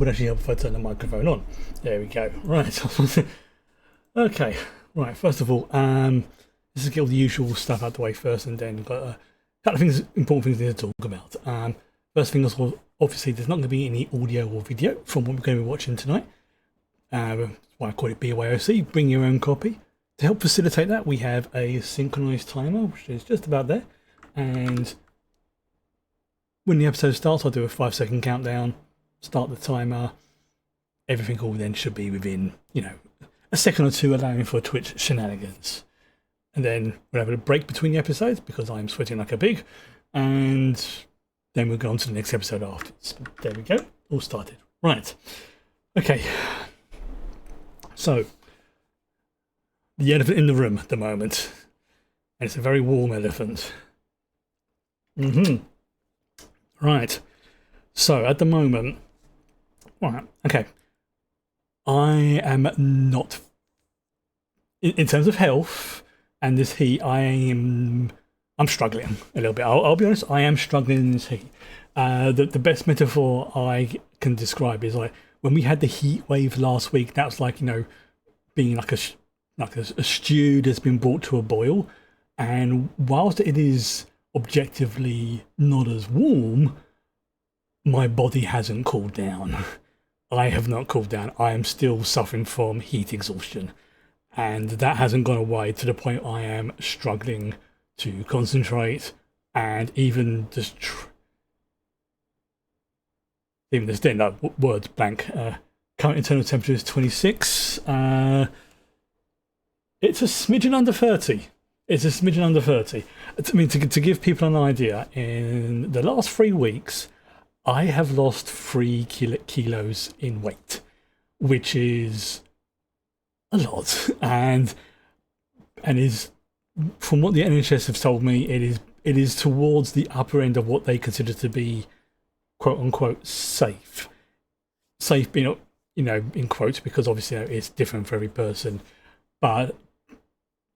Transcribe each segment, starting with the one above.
would actually help if I turn the microphone on. There we go. Right. Okay. Right. First of all, let's get all the usual stuff out the way first, and then got a couple of things, important things we need to talk about. First thing is, obviously, there's not going to be any audio or video from what we're going to be watching tonight. That's why I call it BYOC. Bring your own copy. To help facilitate that, we have a synchronized timer, which is just about there. And when the episode starts, I'll do a 5-second countdown, start the timer. Everything all then should be within, a second or two, allowing for Twitch shenanigans. And then we'll have a break between the episodes because I'm sweating like a pig. And then we'll go on to the next episode afterwards. There we go. All started. Right. Okay. So, the elephant in the room at the moment. And it's a very warm elephant. Right. So, at the moment... Right. Okay. I am not... In terms of health and this heat, I'm struggling a little bit. I'll be honest, I am struggling in this heat. The best metaphor I can describe is like when we had the heat wave last week. That was like being like a stew that's been brought to a boil, and whilst it is objectively not as warm, my body hasn't cooled down. I have not cooled down. I am still suffering from heat exhaustion, and that hasn't gone away to the point I am struggling to concentrate, and even just words blank. Current internal temperature is 26. It's a smidgen under 30. It's a smidgen under 30. I mean, to give people an idea, in the last 3 weeks, I have lost 3 kilos in weight, which is a lot, and is, from what the NHS have told me, it is towards the upper end of what they consider to be quote unquote safe. Safe being, in quotes, because obviously it's different for every person. But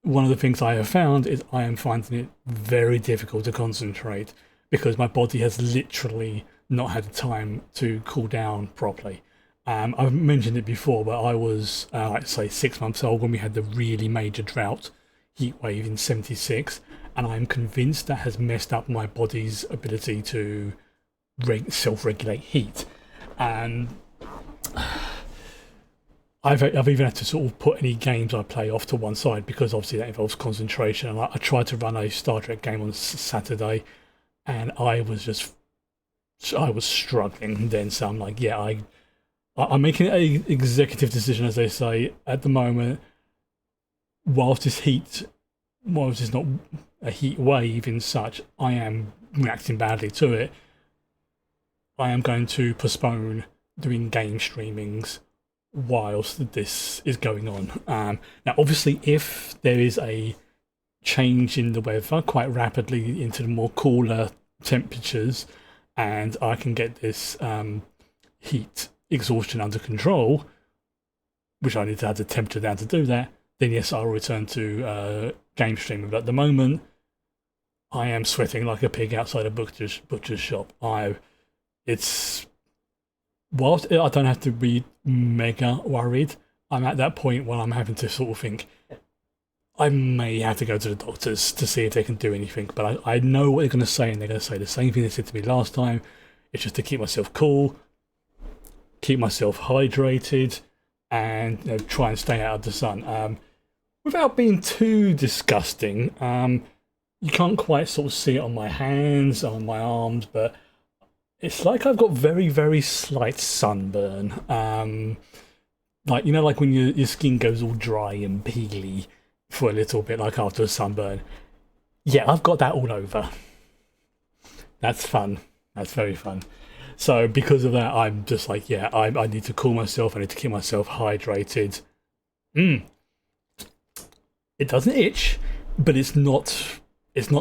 one of the things I have found is I am finding it very difficult to concentrate because my body has literally not had the time to cool down properly. I've mentioned it before, but I was, like say, 6 months old when we had the really major drought heat wave in 76, and I'm convinced that has messed up my body's ability to self-regulate heat. And I've even had to sort of put any games I play off to one side because obviously that involves concentration. And I tried to run a Star Trek game on Saturday, and I was struggling then. So I'm like, yeah, I'm making an executive decision, as they say, at the moment. Whilst it's not a heat wave in such, I am reacting badly to it. I am going to postpone doing game streamings whilst this is going on. Now, obviously, if there is a change in the weather quite rapidly into the more cooler temperatures, and I can get this heat exhaustion under control, which I need to have the temperature down to do that, then yes, I'll return to game streaming. But at the moment, I am sweating like a pig outside a butcher's shop. Whilst I don't have to be mega worried, I'm at that point where I'm having to sort of think, I may have to go to the doctors to see if they can do anything. But I know what they're going to say, and they're going to say the same thing they said to me last time. It's just to keep myself cool, keep myself hydrated, and try and stay out of the sun. Without being too disgusting, you can't quite sort of see it on my hands, on my arms, but it's like I've got very, very slight sunburn. Like when your skin goes all dry and peely for a little bit, like after a sunburn. Yeah, I've got that all over. That's fun. That's very fun. So because of that, I'm just like, yeah, I need to cool myself. I need to keep myself hydrated. It doesn't itch, but it's not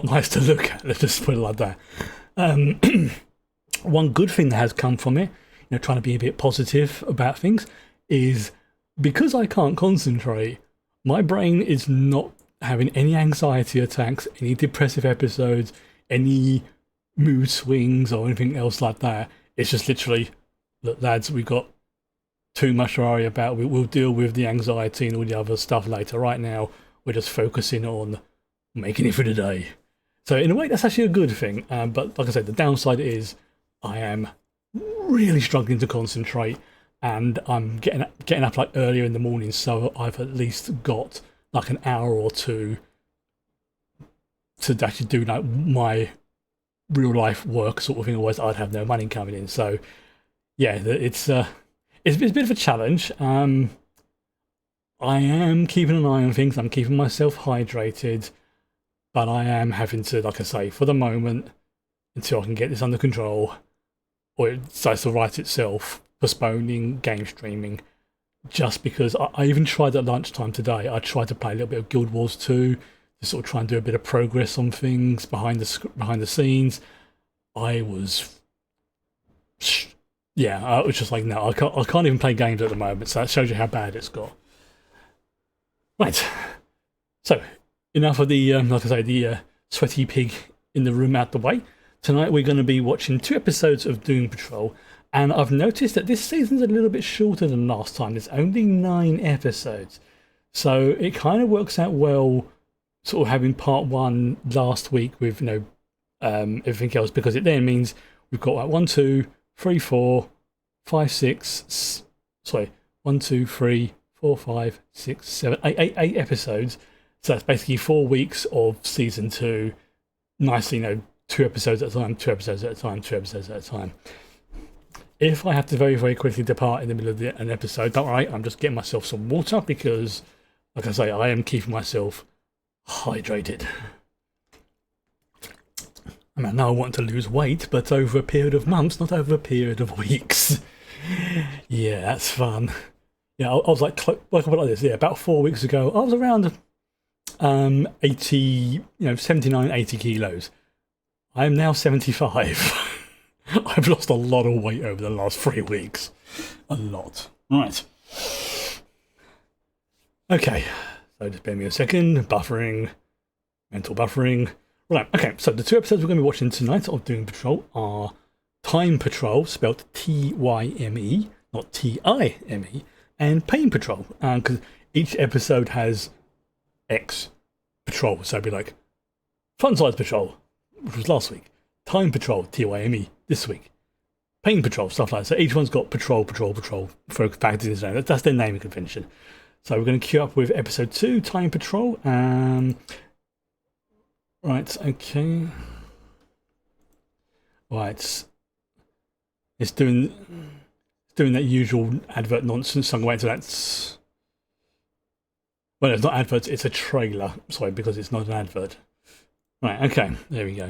nice to look at. Let's just put it like that. One good thing that has come from it, trying to be a bit positive about things, is because I can't concentrate, my brain is not having any anxiety attacks, any depressive episodes, any mood swings or anything else like that. It's just literally, look, lads, we've got too much to worry about. We'll deal with the anxiety and all the other stuff later. Right now, we're just focusing on making it for the day. So in a way, that's actually a good thing. But like I said, the downside is I am really struggling to concentrate, and I'm getting up like earlier in the morning, so I've at least got like an hour or two to actually do like my real life work sort of thing. Otherwise, I'd have no money coming in. So yeah, it's a bit of a challenge. I am keeping an eye on things. I'm keeping myself hydrated, but I am having to, like I say, for the moment, until I can get this under control, or it starts to write itself, postponing game streaming, just because I even tried at lunchtime today. I tried to play a little bit of Guild Wars 2, to sort of try and do a bit of progress on things behind the scenes. I was just like, no, I can't even play games at the moment. So that shows you how bad it's got. Right. So enough of the like I say, the sweaty pig in the room out the way. Tonight we're going to be watching 2 episodes of Doom Patrol, and I've noticed that this season's a little bit shorter than last time. There's only 9 episodes, so it kind of works out well, sort of having part 1 last week with everything else, because it then means we've got like 1, 2, 3, 4, 5, 6. Sorry, 1, 2, 3, 4, 5, 6, 7, 8 episodes. So that's basically 4 weeks of season 2. Nicely, 2 episodes at a time, 2 episodes at a time, 2 episodes at a time. If I have to very, very quickly depart in the middle of an episode, don't worry, I'm just getting myself some water because, like I say, I am keeping myself hydrated. I mean, I know I want to lose weight, but over a period of months, not over a period of weeks. Yeah, that's fun. Yeah, I was like this. Yeah, about 4 weeks ago, I was around 80, 79, 80 kilos. I am now 75. I've lost a lot of weight over the last 3 weeks. A lot. Right. Okay. So just bear me a second. Buffering. Mental buffering. Right. Okay. So the 2 episodes we're going to be watching tonight of Doom Patrol are Time Patrol, spelled Tyme, not Time, and Pain Patrol. Because each episode has X patrol. So it'd be like Fun Size Patrol, which was last week. Time Patrol, Tyme, this week. Pain Patrol, stuff like that. So each one's got patrol for factors in its name. That's their naming convention. So we're going to queue up with episode 2, Time Patrol. Right, okay. Right. It's doing that usual advert nonsense. So I'm going to that. Well, it's not adverts, it's a trailer. Sorry, because it's not an advert. Right, okay, there we go.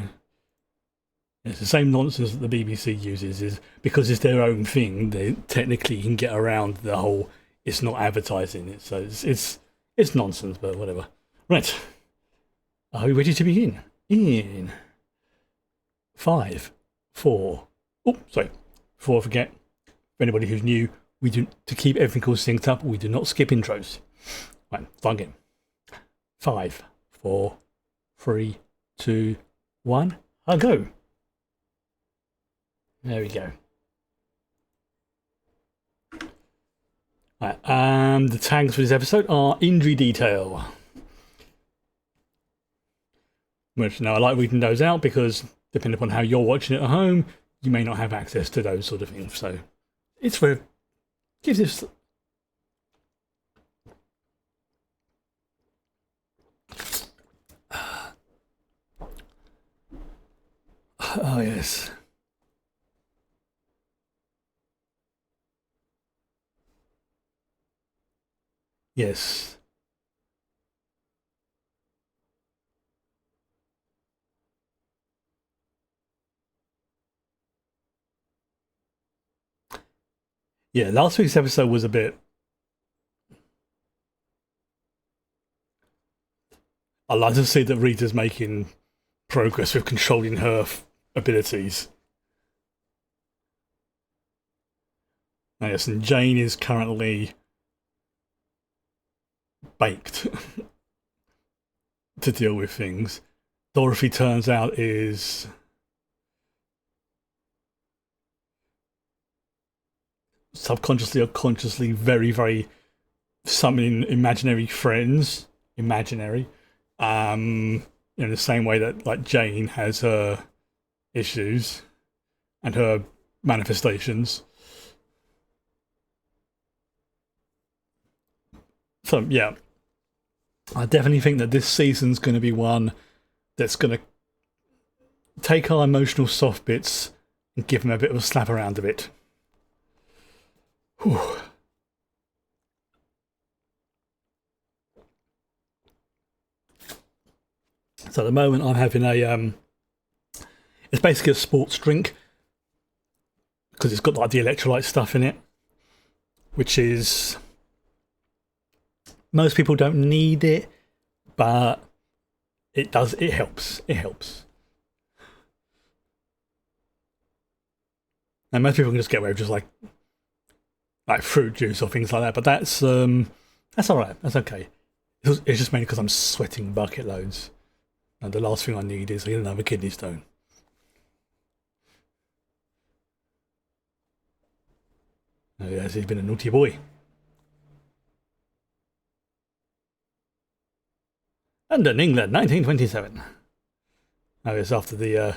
It's the same nonsense that the BBC uses, is because it's their own thing, they technically can get around the whole it's not advertising it. So it's nonsense, but whatever. Right. Are we ready to begin? In 5, 4. Oh, sorry. Before I forget, for anybody who's new, to keep everything all synced up, we do not skip intros. Right, start again. 5, 4, 3, 2, 1. I'll go. There we go. Right, the tags for this episode are injury detail. Which, I like reading those out because depending upon how you're watching it at home, you may not have access to those sort of things. So it's gives this. Oh yes. Yes. Yeah, last week's episode was a bit. I like to see that Rita's making progress with controlling her abilities. Yes, and Jane is currently baked to deal with things. Dorothy turns out is subconsciously or consciously very, very summoning imaginary friends, imaginary, in the same way that like Jane has her issues and her manifestations. So yeah, I definitely think that this season's going to be one that's going to take our emotional soft bits and give them a bit of a slap around of it. Whew. So at the moment I'm having a it's basically a sports drink because it's got like the electrolyte stuff in it, which is most people don't need it, but it does. It helps. It helps. And most people can just get away with just like fruit juice or things like that. But that's all right. That's okay. It's just mainly because I'm sweating bucket loads, and the last thing I need is another kidney stone. Oh yes, he's been a naughty boy. London, England, 1927. Oh, it's after the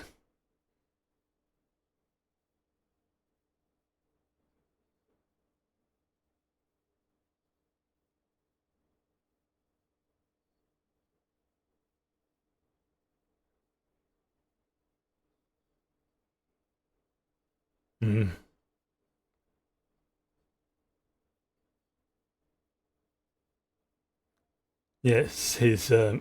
mm, yes, his yeah,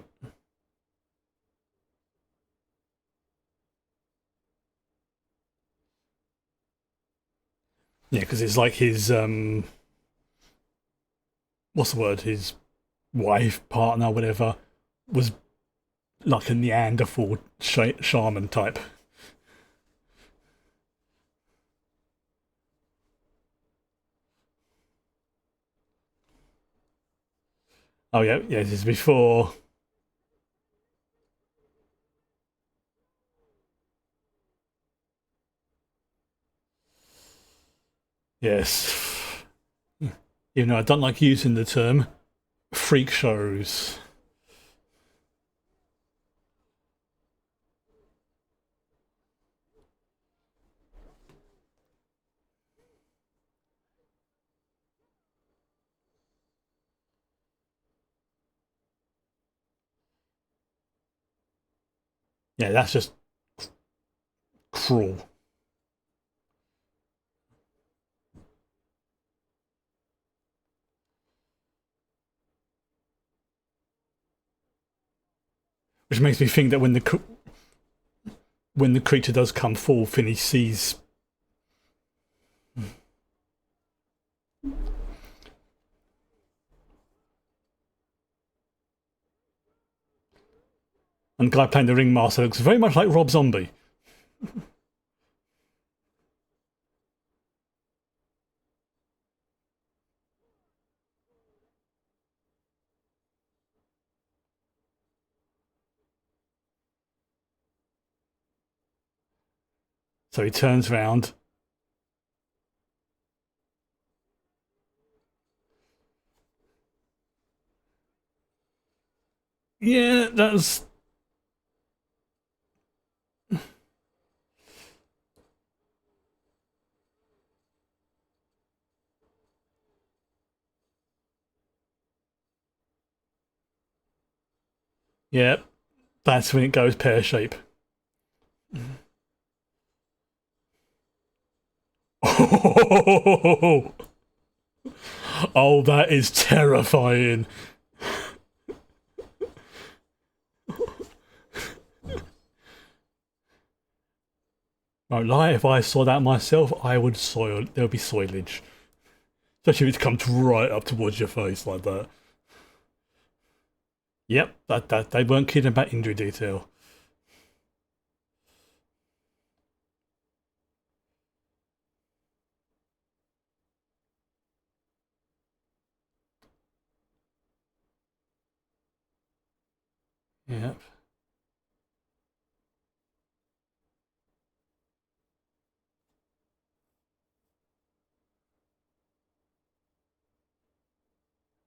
because it's like his what's the word? His wife, partner, whatever, was like a Neanderthal shaman type. Oh yeah, yeah. This is before. Yes, even though I don't like using the term freak shows. Yeah, that's just cruel. Which makes me think that when the creature does come forth and he sees. And the guy playing the ringmaster looks very much like Rob Zombie. So he turns around. Yeah, that's yeah, that's when it goes pear shape. Oh, oh, that is terrifying. Won't lie, if I saw that myself, I would soil. There would be soilage, especially if it comes right up towards your face like that. Yep, that they weren't kidding about injury detail. Yep.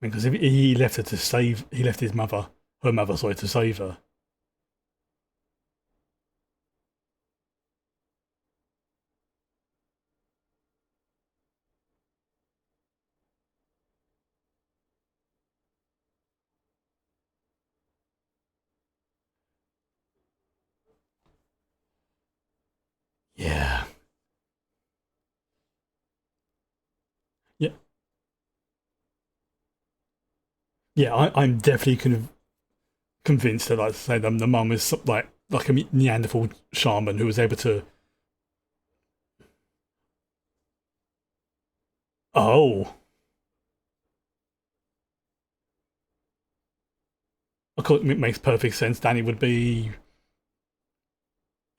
Because if he left her to save, he left his mother, her mother, sorry, to save her. Yeah, yeah, yeah. I'm definitely convinced that, like I say, the mum is like a Neanderthal shaman who was able to. Oh, of course, it makes perfect sense. Danny would be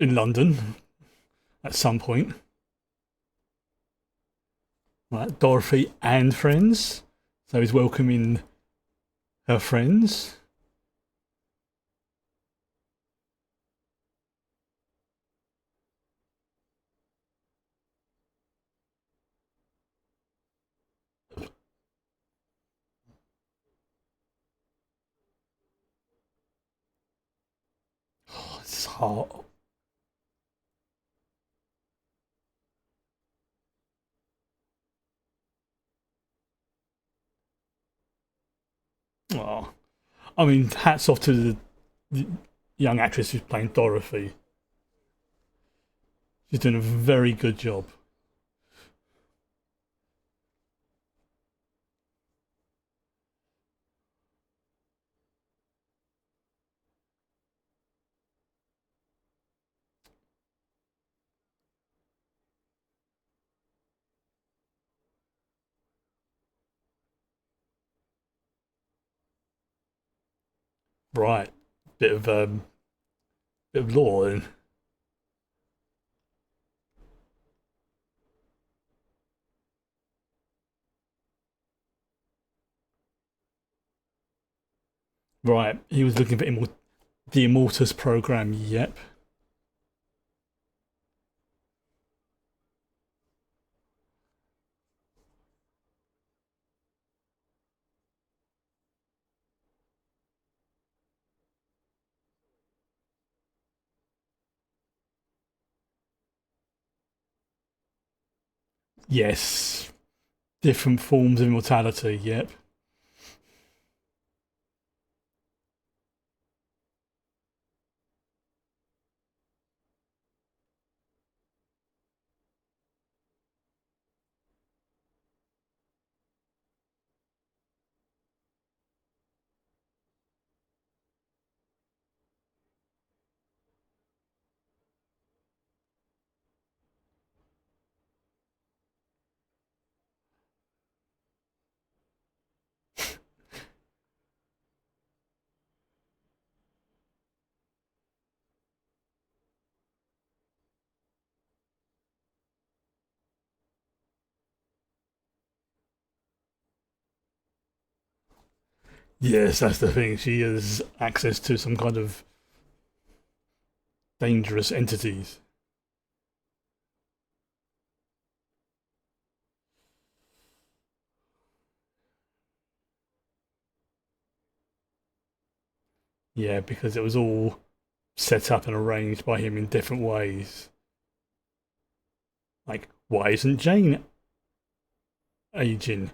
in London at some point. Right, Dorothy and friends. So he's welcoming her friends. Oh, it's hard. Oh, I mean, hats off to the young actress who's playing Dorothy. She's doing a very good job. Right, bit of bit of lore. And right, he was looking for the Immortus program. Yep. Yes, different forms of immortality. Yep. Yes, that's the thing. She has access to some kind of dangerous entities. Yeah, because it was all set up and arranged by him in different ways. Like, why isn't Jane aging?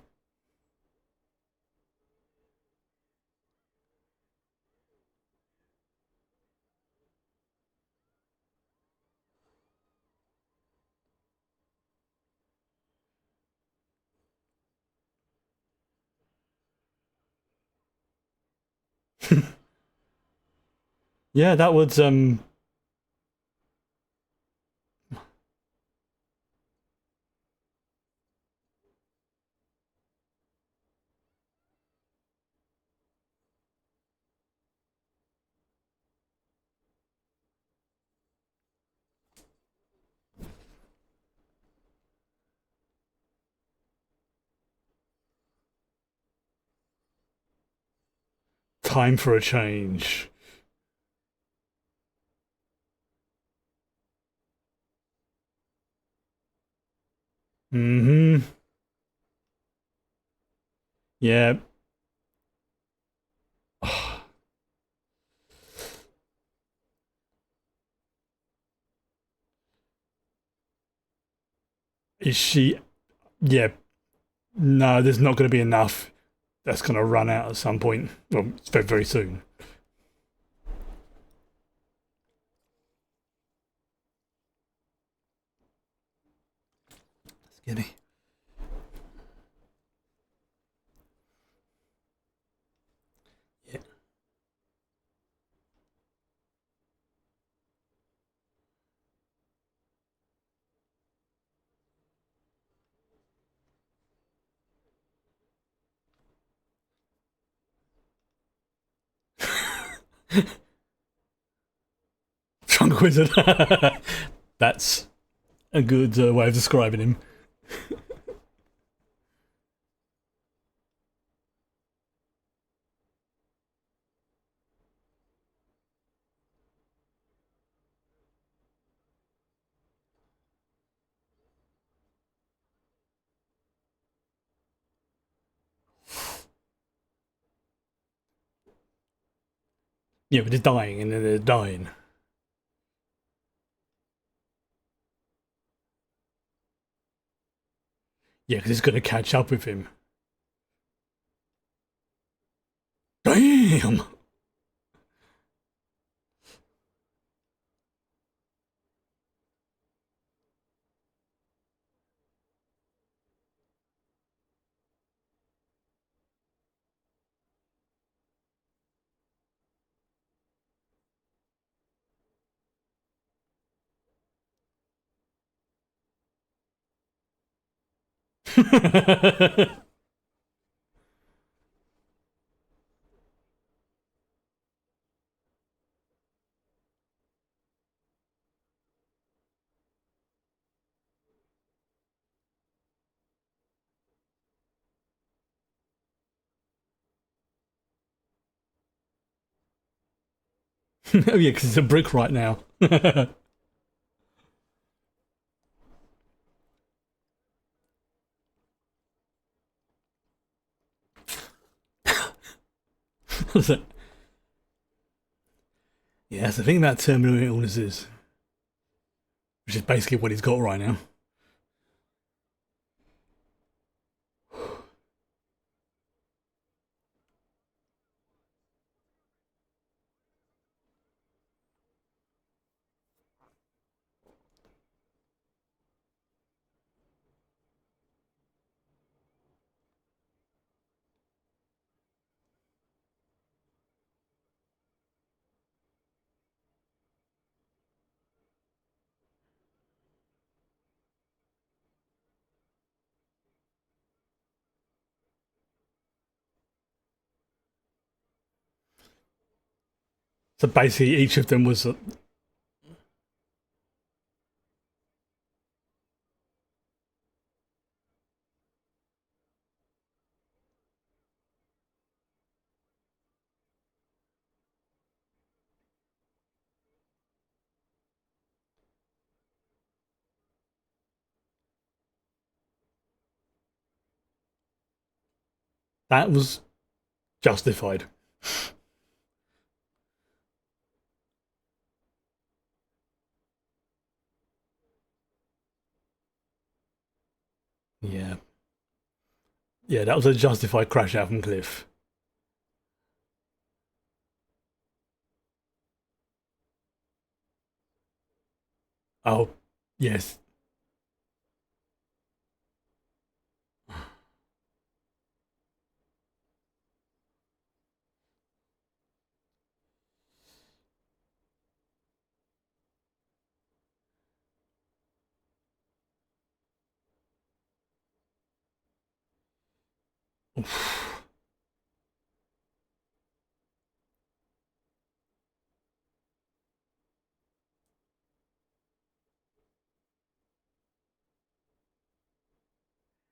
Yeah, that was time for a change. Hmm. Yeah, Is she? Yeah. No, there's not going to be enough. That's going to run out at some point. Well, it's very, very soon. Skinny. Yeah. Drunk wizard. That's a good way of describing him. Yeah, but they're dying and then they're dying. Yeah, because it's going to catch up with him. Damn! Oh yeah, because it's a brick right now. Yeah, that's the thing about terminal illnesses, which is basically what he's got right now. So basically, each of them was that was justified. Yeah, yeah, that was a justified crash out from cliff. Oh, yes.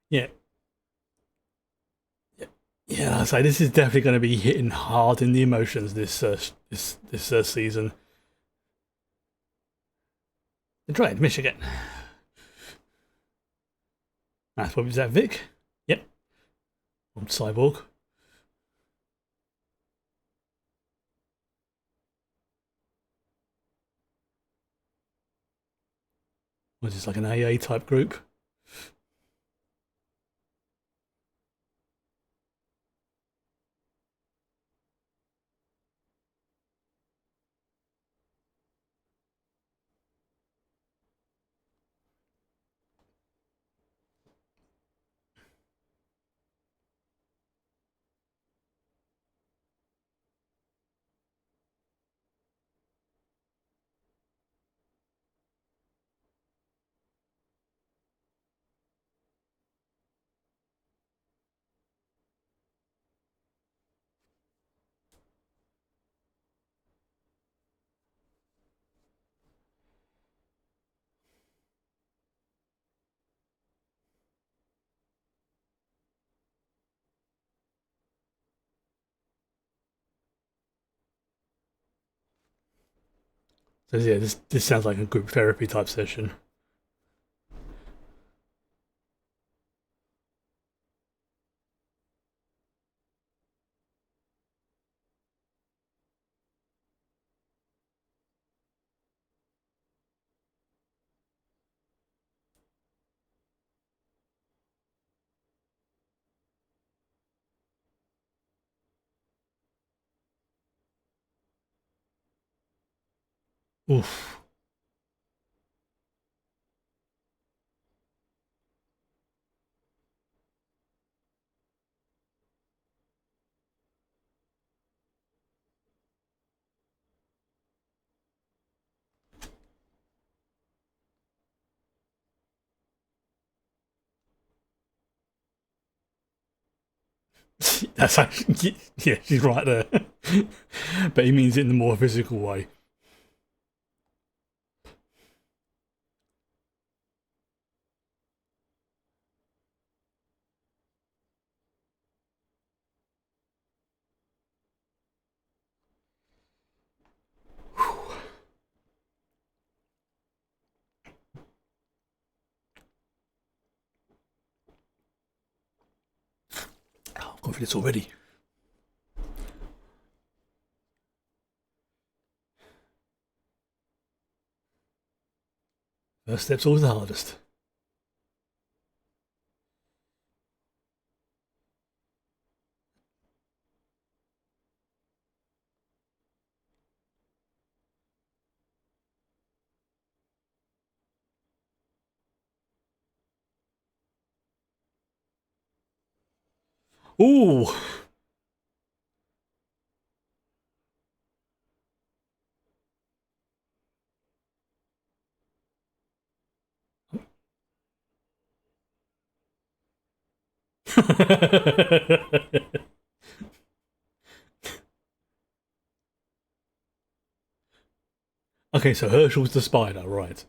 Yeah, yeah, yeah. So this is definitely going to be hitting hard in the emotions this season. Detroit, Michigan. That's what was that, Vic? Yep, old cyborg. Was this like an AA type group? So yeah, this sounds like a group therapy type session. Oof. That's actually, yeah, she's right there. But he means it in the more physical way. Oh, I've gone for this already. First step's always the hardest. Ooh. Okay, so Herschel's the spider, right?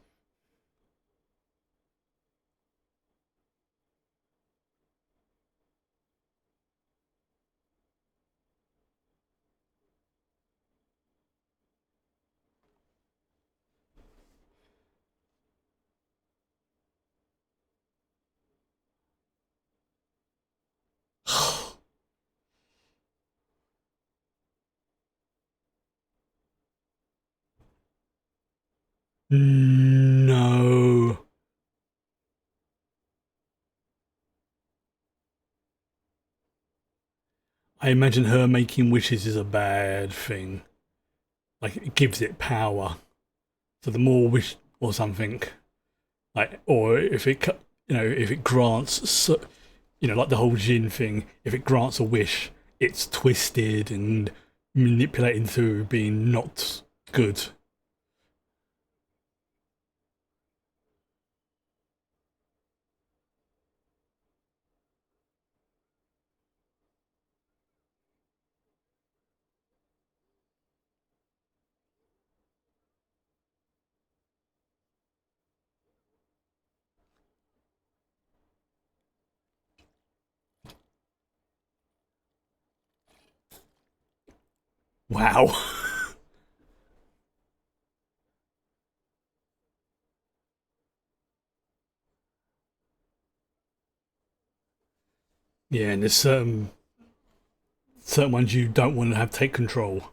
No. I imagine her making wishes is a bad thing. Like it gives it power. So the more wish or something, like, or if it, if it grants, like the whole Jin thing, if it grants a wish, it's twisted and manipulated into being not good. Wow. Yeah, and there's certain ones you don't want to have take control.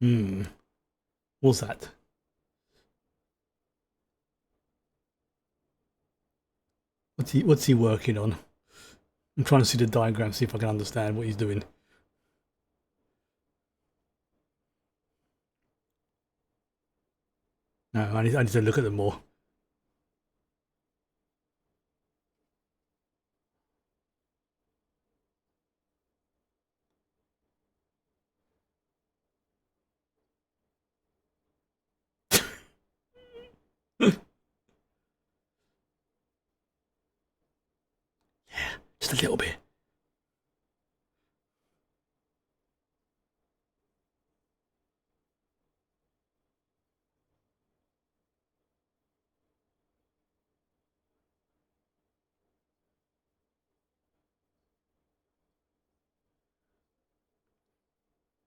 Hmm. What's that? What's he working on? I'm trying to see the diagram, see if I can understand what he's doing. No, I need to look at them more. Just a little bit.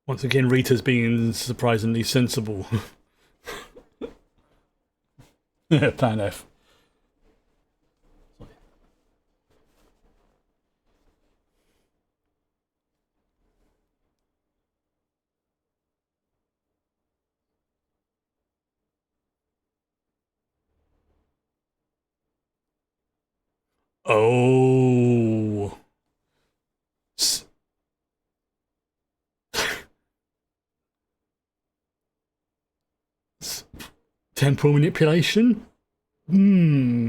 Once again, Rita's being surprisingly sensible. Plan F. Oh. Temporal manipulation? Hmm.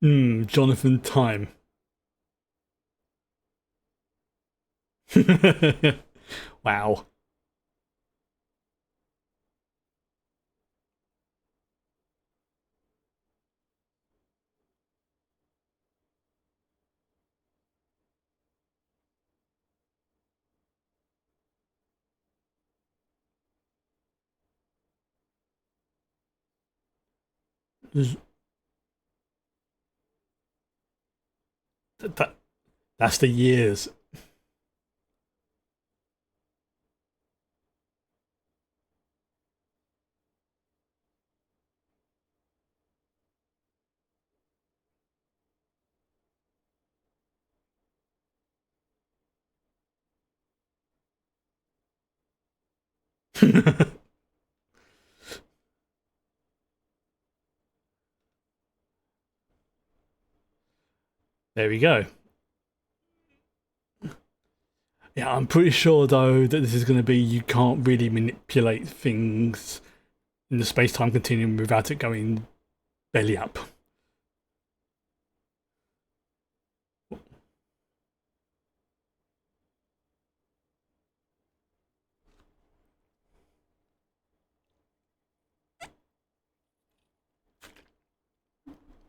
Hmm. Jonathan Time. Wow. That, that's the years. There we go. Yeah, I'm pretty sure though that this is going to be you can't really manipulate things in the space-time continuum without it going belly up.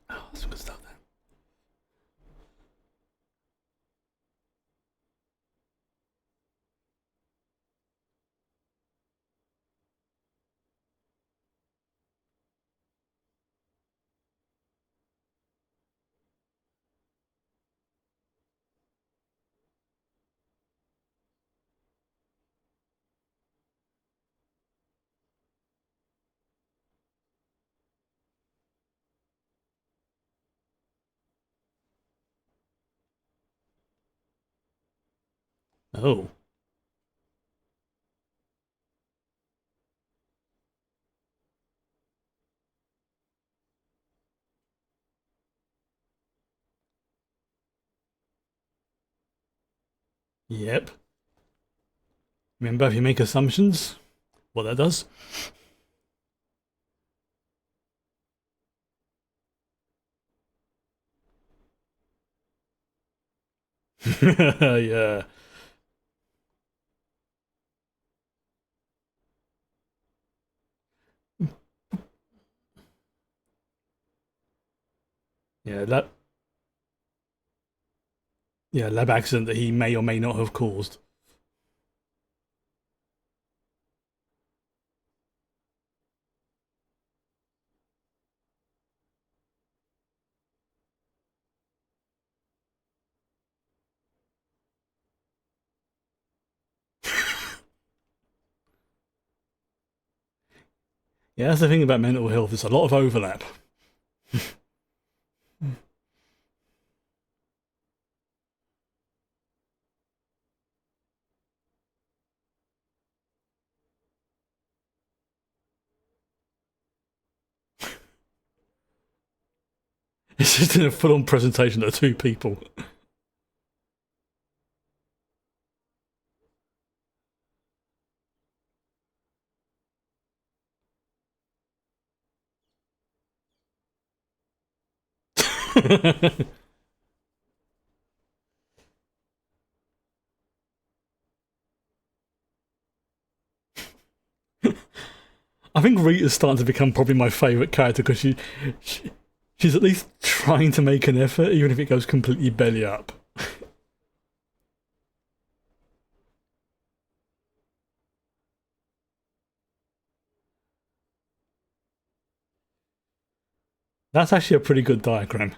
Oh, that's some good stuff there. Oh, yep. Remember, if you make assumptions, what that does. Yeah, yeah, lab accident that he may or may not have caused. Yeah, that's the thing about mental health. There's a lot of overlap. It's just in a full-on presentation of two people. I think Rita's starting to become probably my favourite character because she's at least trying to make an effort, even if it goes completely belly up. That's actually a pretty good diagram.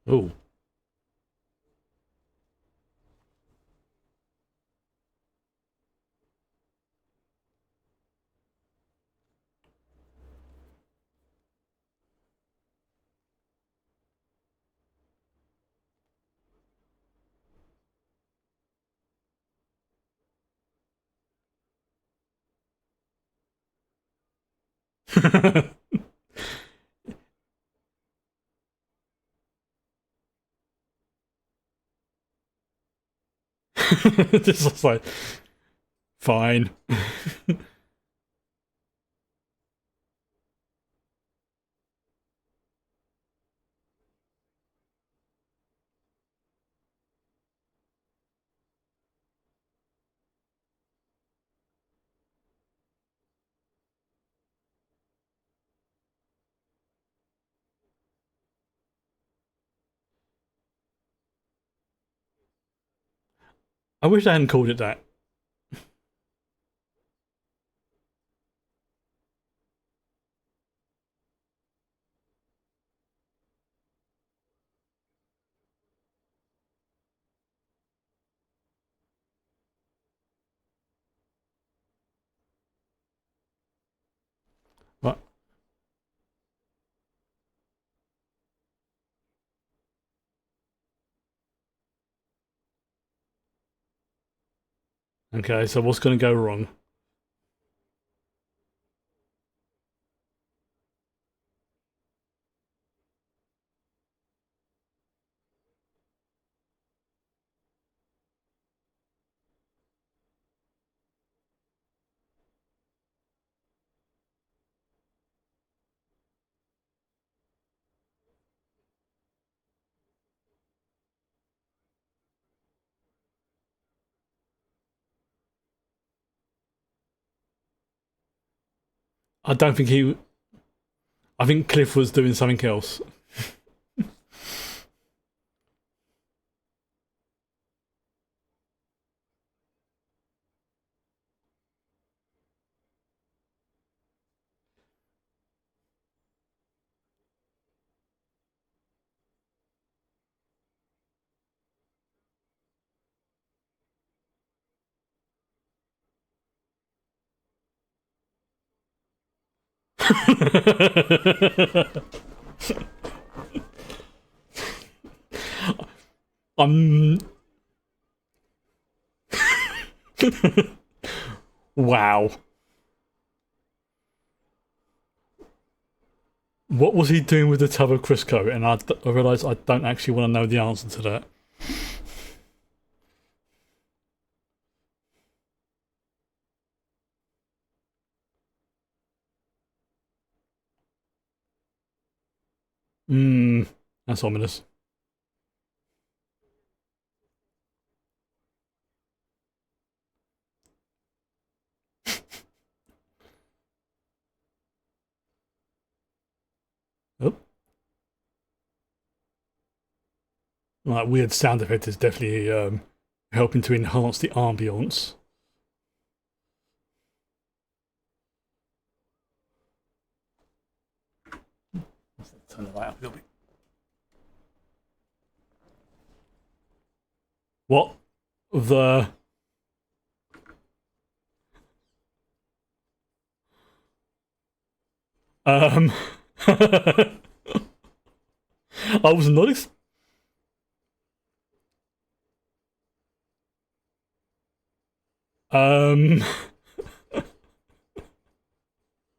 Oh. This is like, fine. I wish I hadn't called it that. But okay, so what's going to go wrong? I don't think he. I think Cliff was doing something else. I'm. Wow. What was he doing with the tub of Crisco? And I realised I don't actually want to know the answer to that. Hmm, that's ominous. Like weird sound effect is definitely helping to enhance the ambience. Turn the light up a little bit. What the? I was not. Um.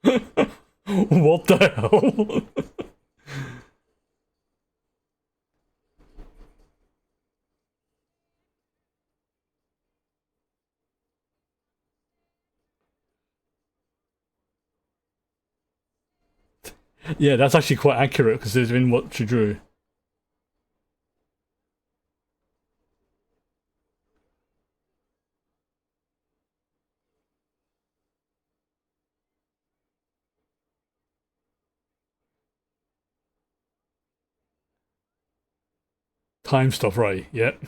What the hell? Yeah, that's actually quite accurate considering what she drew. Time stuff, right? Yep.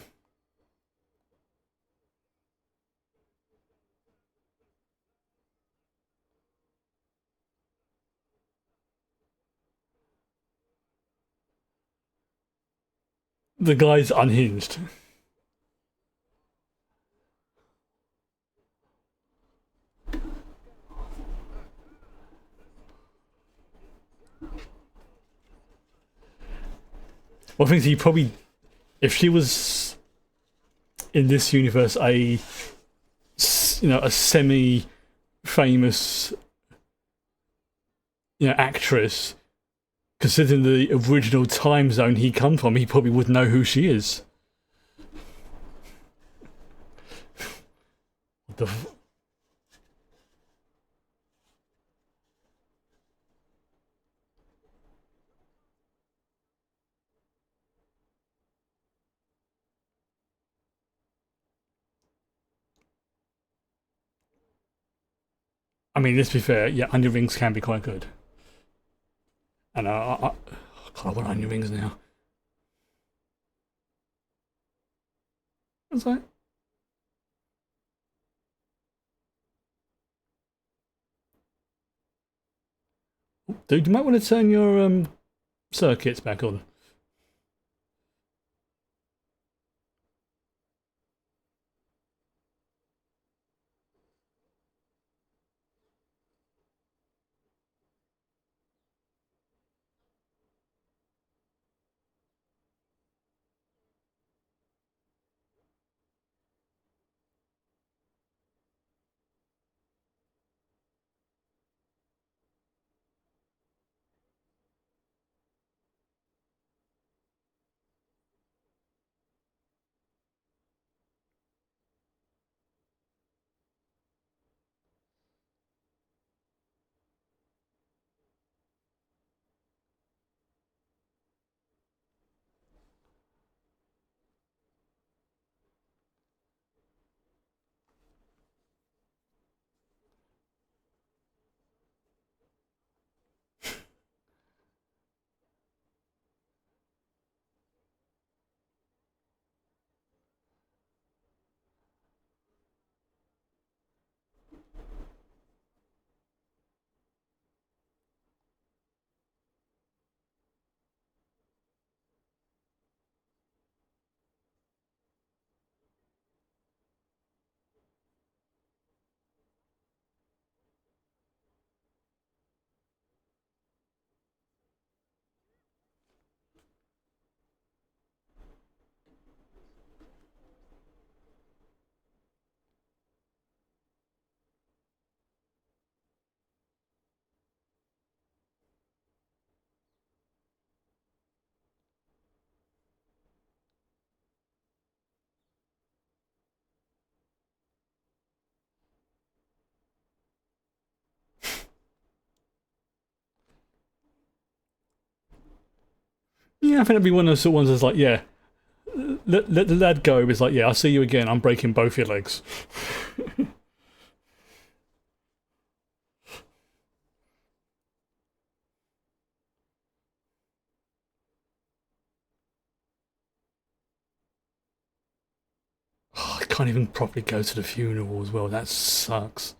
The guy's unhinged. Well, I think he probably, if she was in this universe, a a semi-famous actress, considering the original time zone he come from, he probably would know who she is. What the? I mean, let's be fair. Yeah, onion rings can be quite good. And God, I want onion rings now. What's that? Dude, you might want to turn your circuits back on. Yeah, I think it'd be one of those sort of ones that's like, yeah, let the lad go. It's like, yeah, I'll see you again. I'm breaking both your legs. can't even properly go to the funeral as well. That sucks.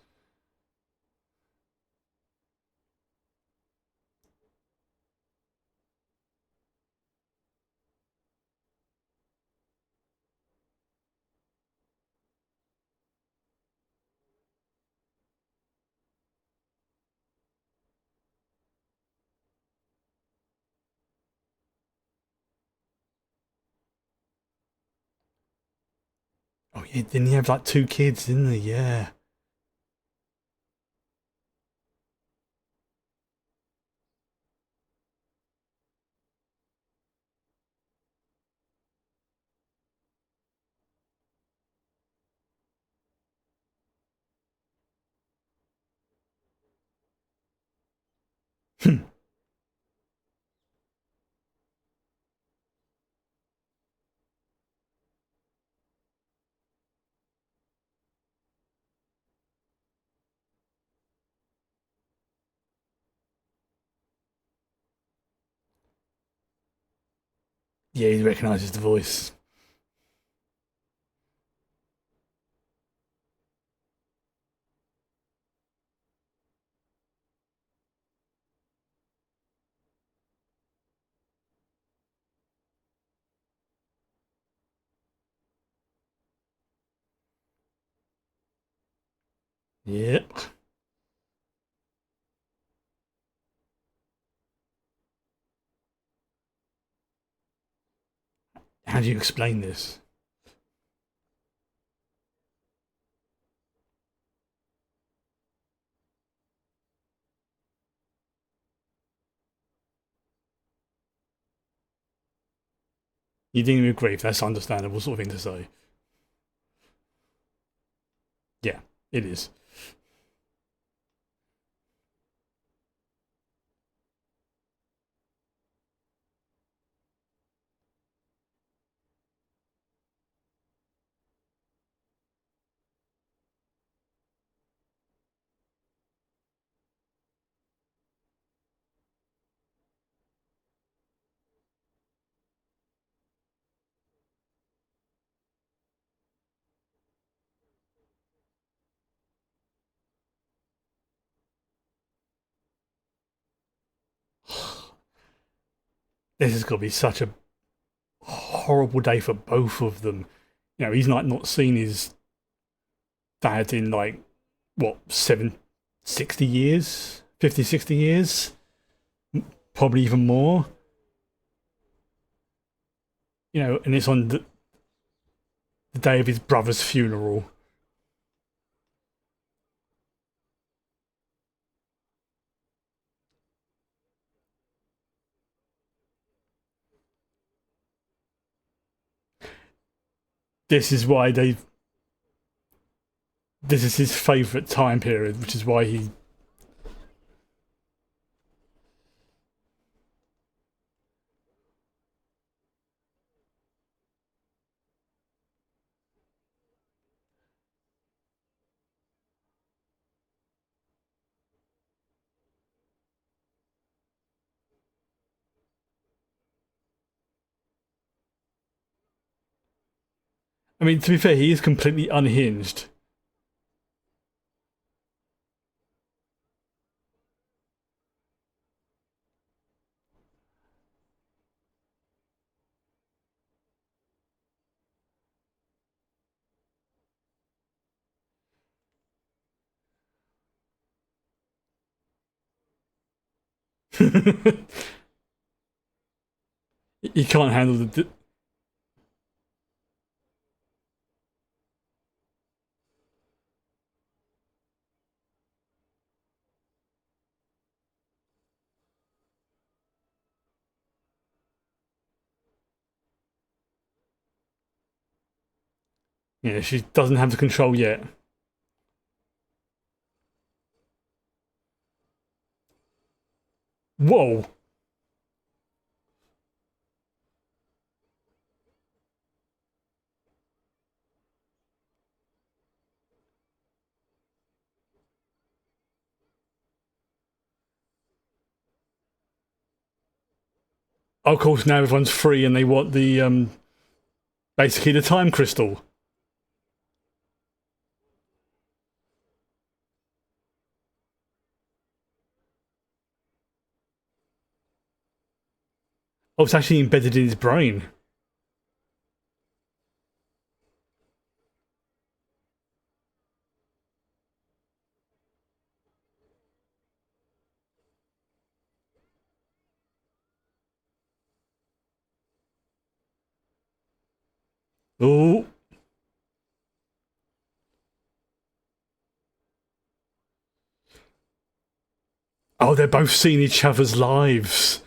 Oh yeah, didn't he have like two kids, didn't he? Yeah. Yeah, he recognises the voice. Yep. How do you explain this? You didn't agree grief. That's understandable sort of thing to say. Yeah, it is. This has got to be such a horrible day for both of them. You know, he's like not seen his dad in like what 60 years, 50, 60 years, probably even more. You know, and it's on the day of his brother's funeral. This is why they. This is his favourite time period, which is why he. I mean, to be fair, he is completely unhinged. He can't handle the. Yeah, she doesn't have the control yet. Whoa. Of course, now everyone's free and they want the basically the time crystal. Oh, it's actually embedded in his brain. Oh, oh, they're both seeing each other's lives.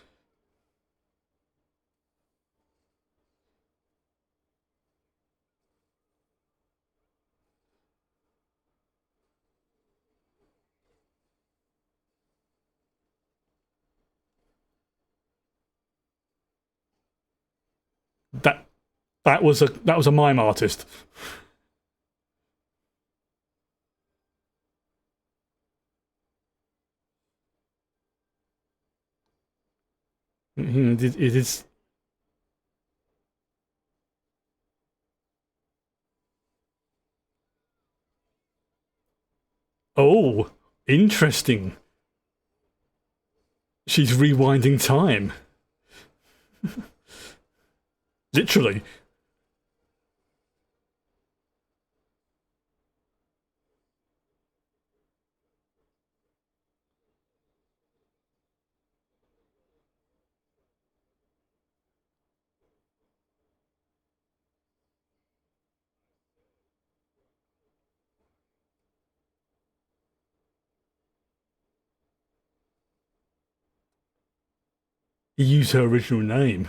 That that was a mime artist. It is. Oh, interesting. She's rewinding time, literally. He used her original name.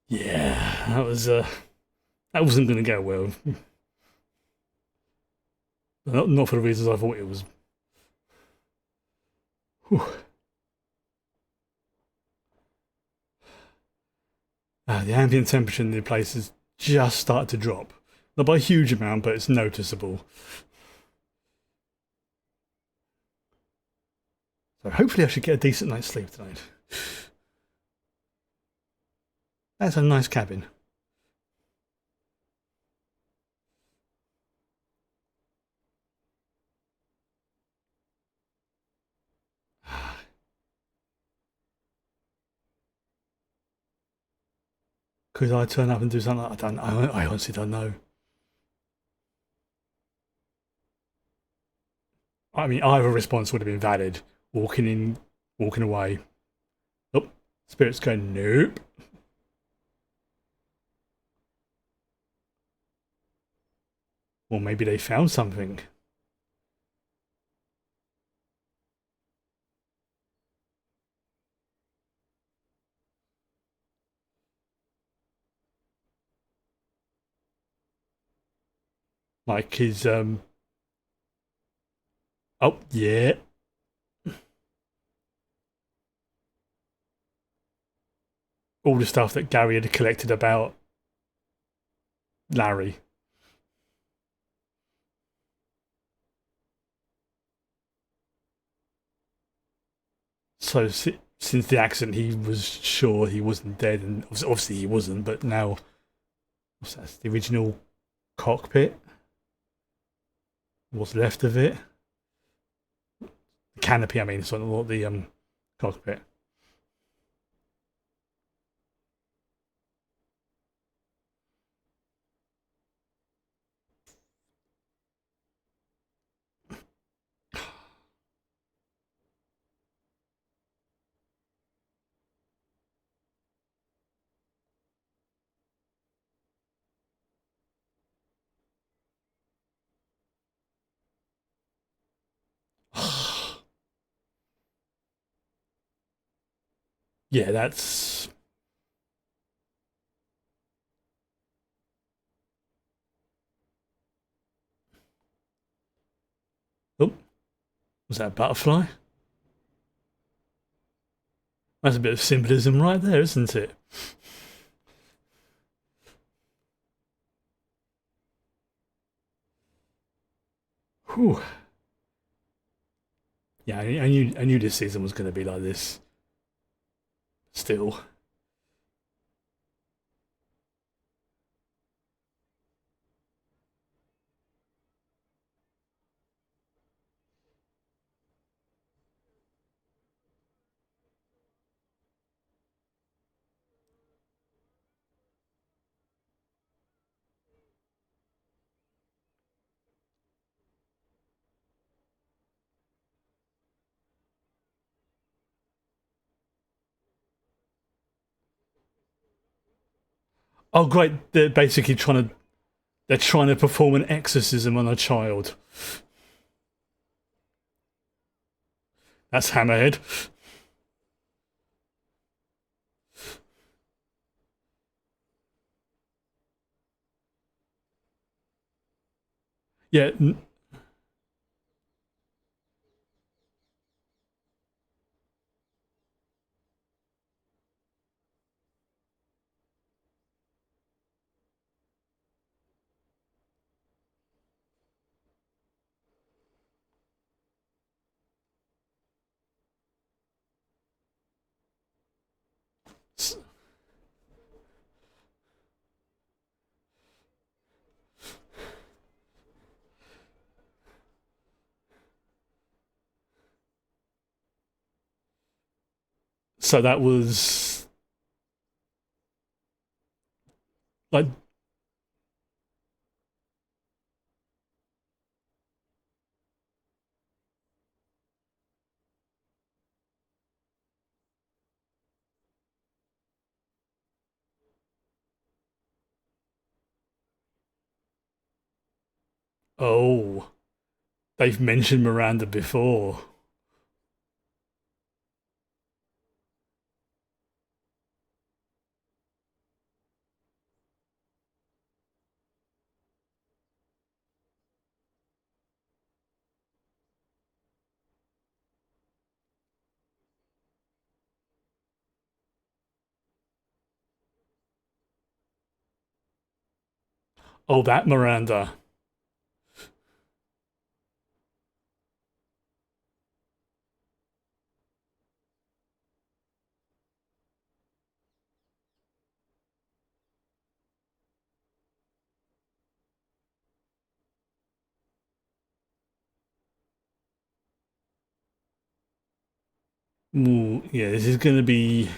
Yeah, that wasn't going to go well. Not for the reasons I thought it was. Whew. The ambient temperature in the place has just started to drop. Not by a huge amount, but it's noticeable. So hopefully I should get a decent night's sleep tonight. That's a nice cabin. Could I turn up and do something? I don't. I honestly don't know. I mean, either response would have been valid. Walking in, walking away. Oh, spirit's going nope. Or maybe they found something. Like his Oh yeah. All the stuff that Gary had collected about Larry. So since the accident, he was sure he wasn't dead, and obviously he wasn't. But now, what's that? The original cockpit. What's left of it? The canopy. I mean, sorry, not the cockpit. Yeah, that's Was that a butterfly? That's a bit of symbolism right there, isn't it? Whew. Yeah, I knew this season was going to be like this. Still. Oh, great! They're trying to perform an exorcism on a child. That's Hammerhead. Yeah. So that was like, oh, they've mentioned Miranda before. Oh, that Miranda. Ooh, yeah, this is going to be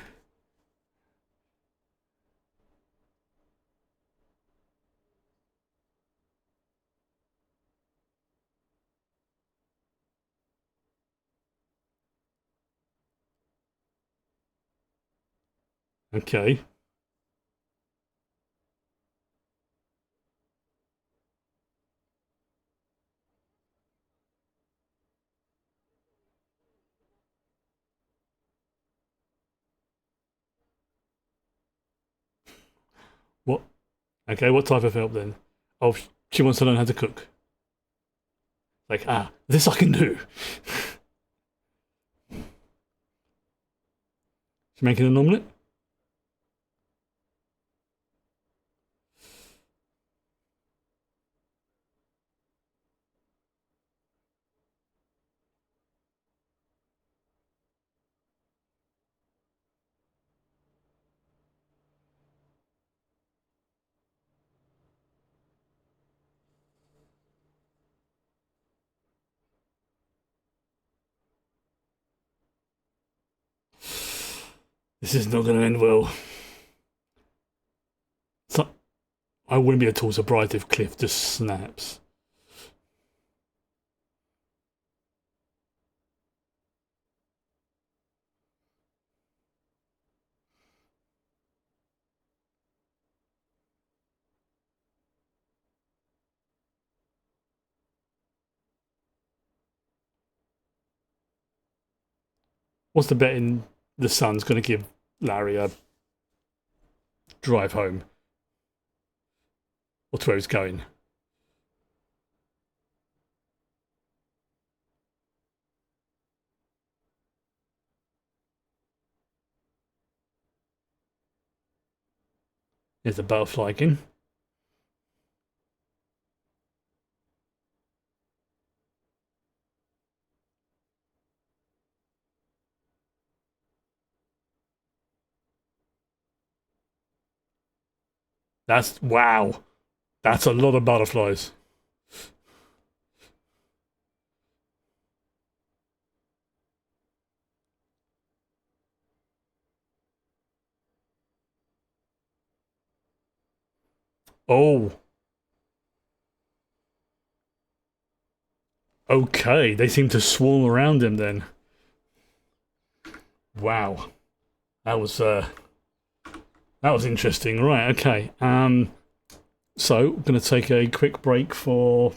okay. What? Okay, what type of help then? Oh, she wants to learn how to cook. Like, this I can do. She's making an omelette. This is not going to end well. So, I wouldn't be at all surprised if Cliff just snaps. What's the betting the son's going to give Larry a drive home or to where he's going? There's the butterfly again. That's wow. That's a lot of butterflies. Oh, okay. They seem to swarm around him then. Wow. That was that was interesting. Right, okay. So I'm gonna take a quick break for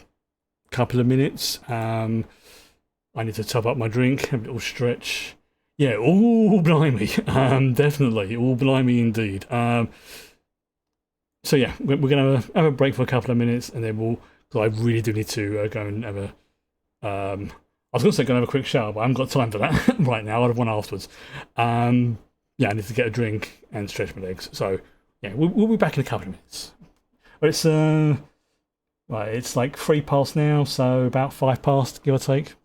a couple of minutes. I need to top up my drink, have a little stretch. Yeah, all blimey. Definitely, all blimey indeed. So yeah, we're gonna have a break for a couple of minutes, and then we'll. Because I really do need to go and have a. I was gonna say go and have a quick shower, but I haven't got time for that right now. I'll have one afterwards. Yeah, I need to get a drink and stretch my legs. So yeah, we'll be back in a couple of minutes. But it's right, it's like 3 past now, so about 5 past, give or take.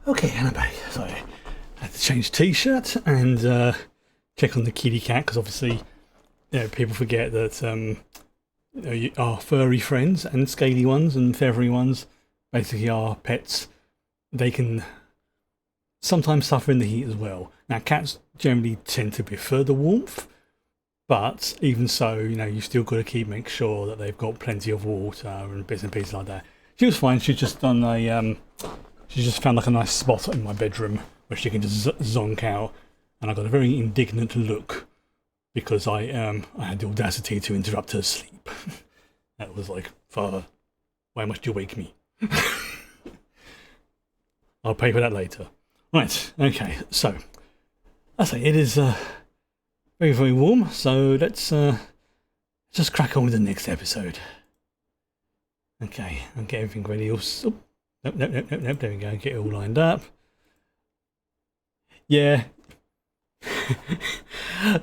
Okay, and I'm back. So I had to change t-shirt and check on the kitty cat because obviously, people forget that our furry friends and scaly ones and feathery ones, basically our pets, they can sometimes suffer in the heat as well. Now cats generally tend to prefer the warmth, but even so, you still got to make sure that they've got plenty of water and bits and pieces like that. She was fine. She just found like a nice spot in my bedroom where she can just zonk out, and I got a very indignant look because I had the audacity to interrupt her sleep. That was like, Father, why must you wake me? I'll pay for that later. Right, okay, so I say it is very, very warm, so let's just crack on with the next episode. Okay, I'll get everything ready. Nope, there we go, get it all lined up. Yeah.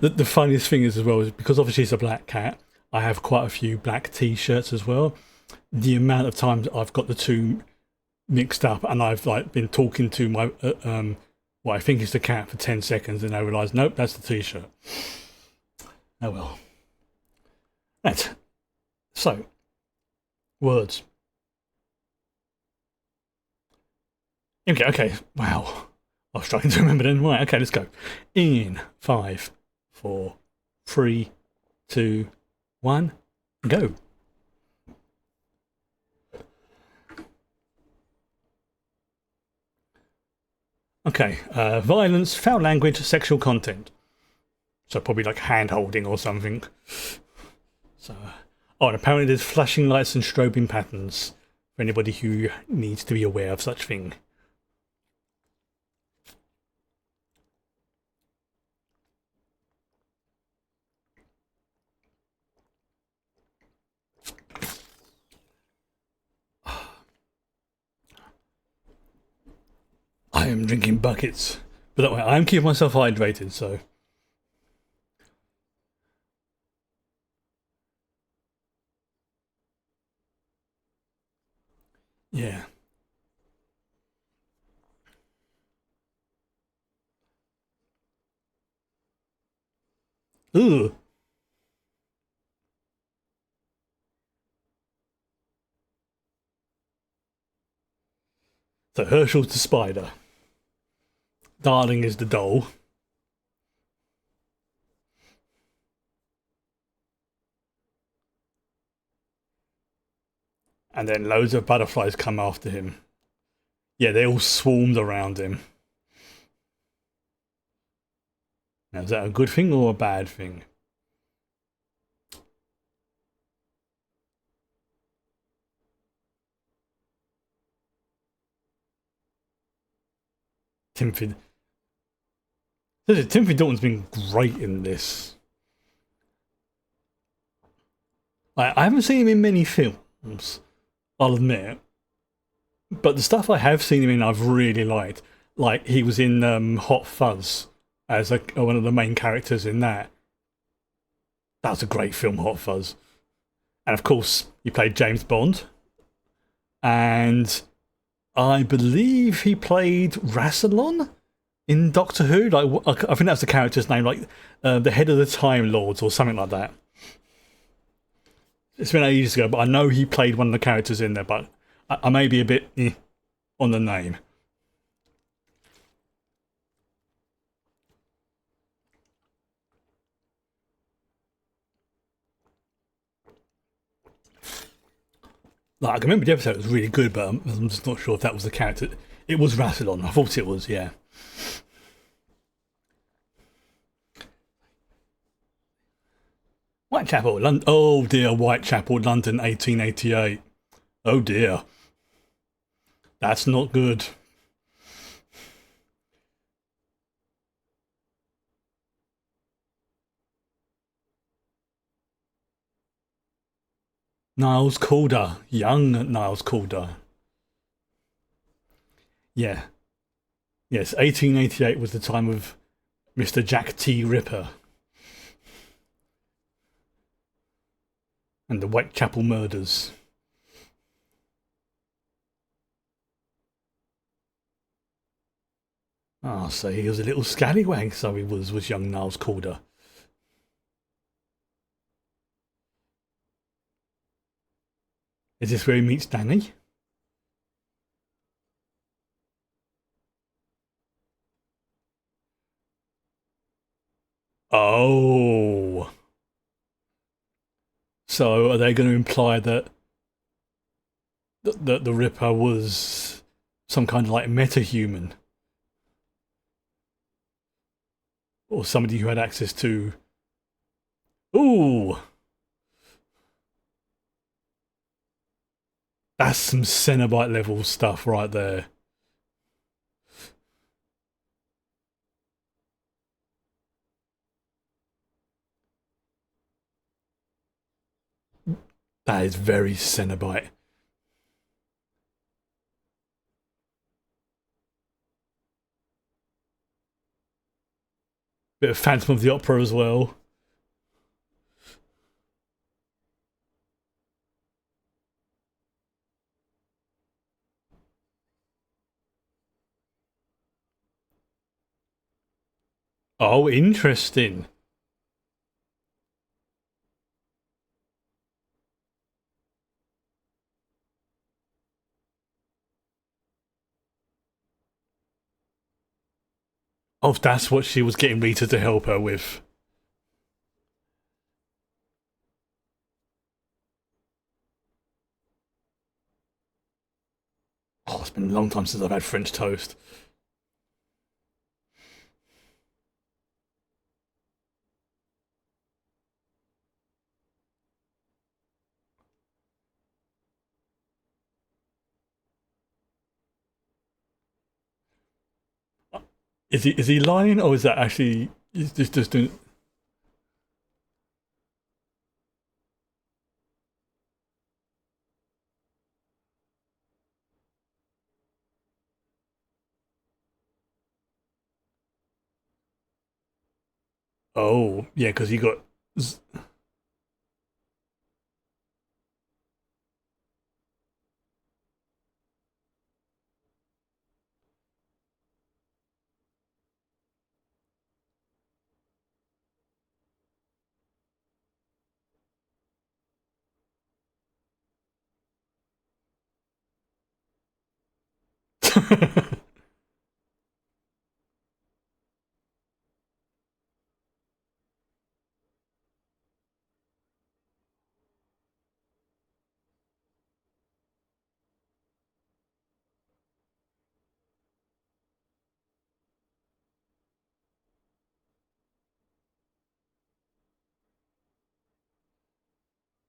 The funniest thing is as well is because obviously it's a black cat, I have quite a few black t-shirts as well. The amount of times I've got the two mixed up and I've like been talking to my what I think is the cat for 10 seconds and I realise nope, that's the t-shirt. Oh well. Right. So words. Okay, wow. I was trying to remember then. Right, okay, let's go. In 5, 4, 3, 2, 1, go. Okay, violence, foul language, sexual content. So probably like hand holding or something. So, and apparently there's flashing lights and strobing patterns for anybody who needs to be aware of such thing. I am drinking buckets, but that way I'm keeping myself hydrated, so. Yeah. Ugh. So Herschel's the spider. Darling is the doll. And then loads of butterflies come after him. Yeah, they all swarmed around him. Now, is that a good thing or a bad thing? Timothy Dalton's been great in this. I haven't seen him in many films, I'll admit. But the stuff I have seen him in, I've really liked. Like, he was in Hot Fuzz as one of the main characters in that. That was a great film, Hot Fuzz. And of course, he played James Bond. And I believe he played Rassilon in Doctor Who. Like, I think that's the character's name, like the head of the Time Lords or something like that. It's been ages ago, but I know he played one of the characters in there, but I may be a bit on the name. Like, I can remember the episode was really good, but I'm just not sure if that was the character. It was Rassilon. I thought it was, yeah. Whitechapel, London. Oh dear, Whitechapel, London, 1888. Oh dear. That's not good. Niles Calder, young Niles Calder. Yeah. Yes, 1888 was the time of Mr. Jack T. Ripper and the Whitechapel murders. Ah, so he was a little scallywag, so he was young Niles Calder. Is this where he meets Danny? Oh. So are they going to imply that the Ripper was some kind of like meta-human? Or somebody who had access to... Ooh, that's some Cenobite level stuff right there. That is very Cenobite. Bit of Phantom of the Opera as well. Oh, interesting. Oh, that's what she was getting Rita to help her with. Oh, it's been a long time since I've had French toast. Is he lying or is that actually he's just doing? Oh, yeah, because he got.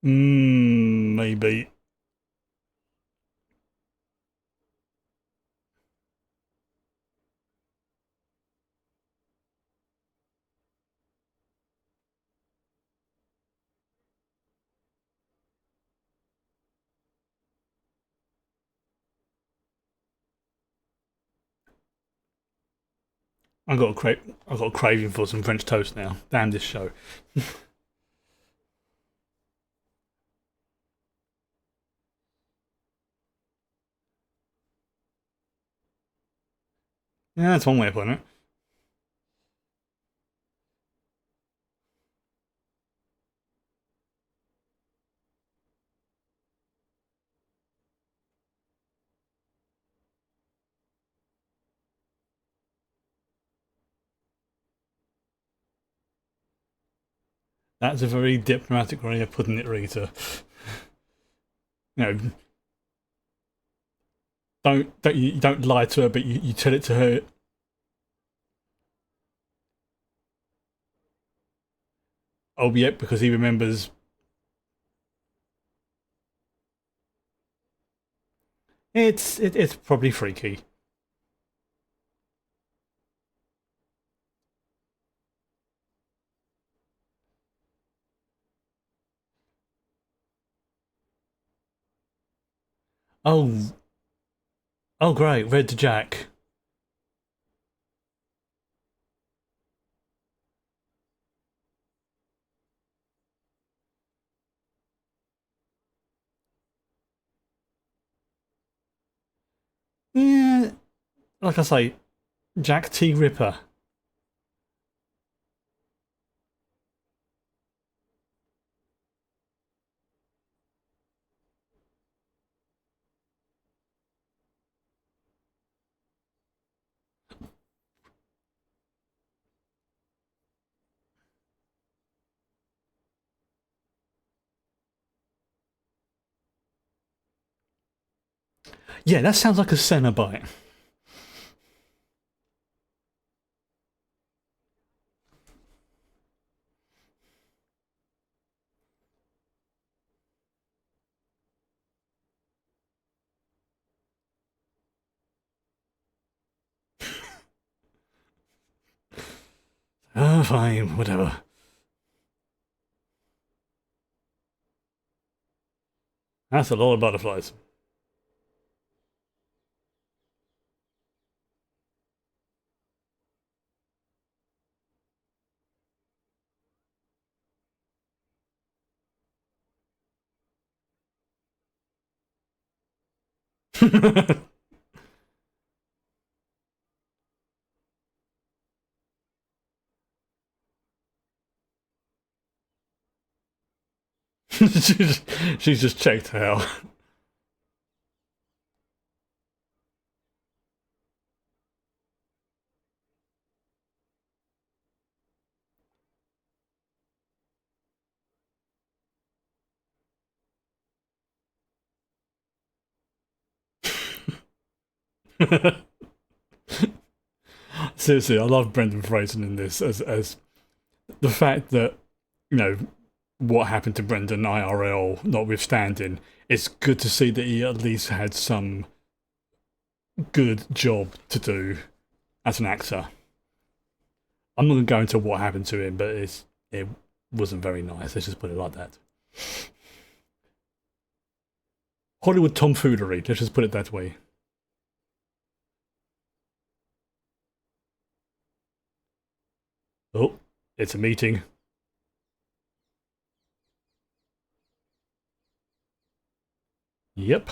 Maybe. I got a craving for some French toast now. Damn this show. Yeah, that's one way of putting it. That's a very diplomatic way of putting it, Rita. You know, you don't lie to her, but you tell it to her. Oh, yeah, because he remembers. It's probably freaky. Oh, oh, great, Red to Jack. Yeah, like I say, Jack T. Ripper. Yeah, that sounds like a Cenobite. Oh, fine, whatever. That's a lot of butterflies. she's just checked out. Seriously, I love Brendan Fraser in this as the fact that, you know, what happened to Brendan IRL notwithstanding, it's good to see that he at least had some good job to do as an actor. I'm not going to go into what happened to him, but it wasn't very nice. Let's just put it like that. Hollywood tomfoolery. Let's just put it that way. Oh, it's a meeting. Yep.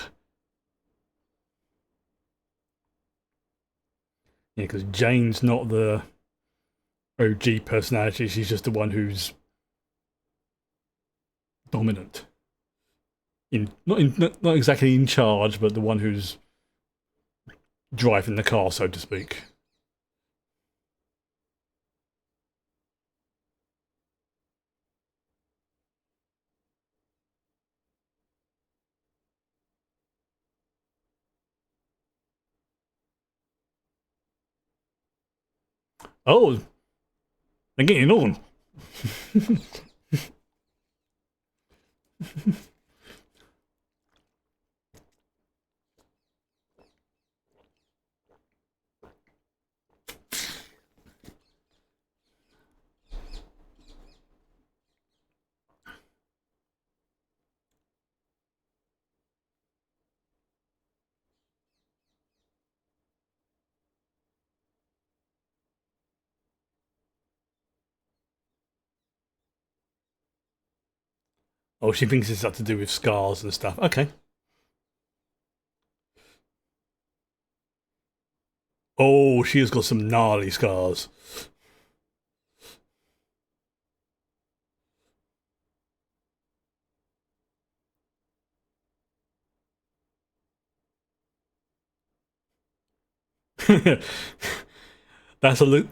Yeah, because Jane's not the OG personality. She's just the one who's dominant. Not exactly in charge, but the one who's driving the car, so to speak. Oh, they're getting on. Oh, she thinks it's got to do with scars and stuff. Okay. Oh, she has got some gnarly scars. That's a look.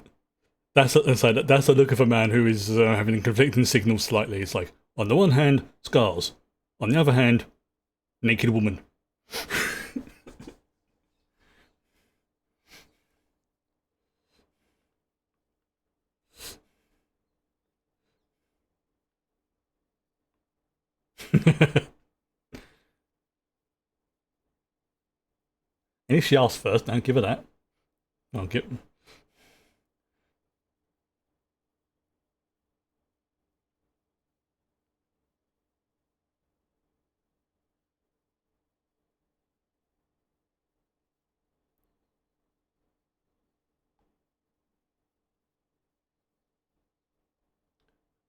That's a look of a man who is having conflicting signals slightly. It's like, on the one hand, scars. On the other hand, naked woman. And if she asks first, don't give her that. I'll get.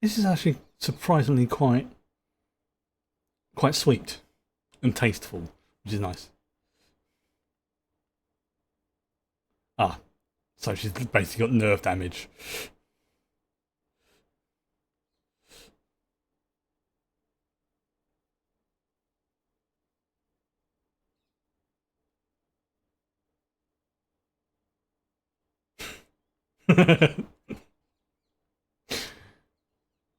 This is actually surprisingly quite sweet and tasteful, which is nice. Ah, So she's basically got nerve damage.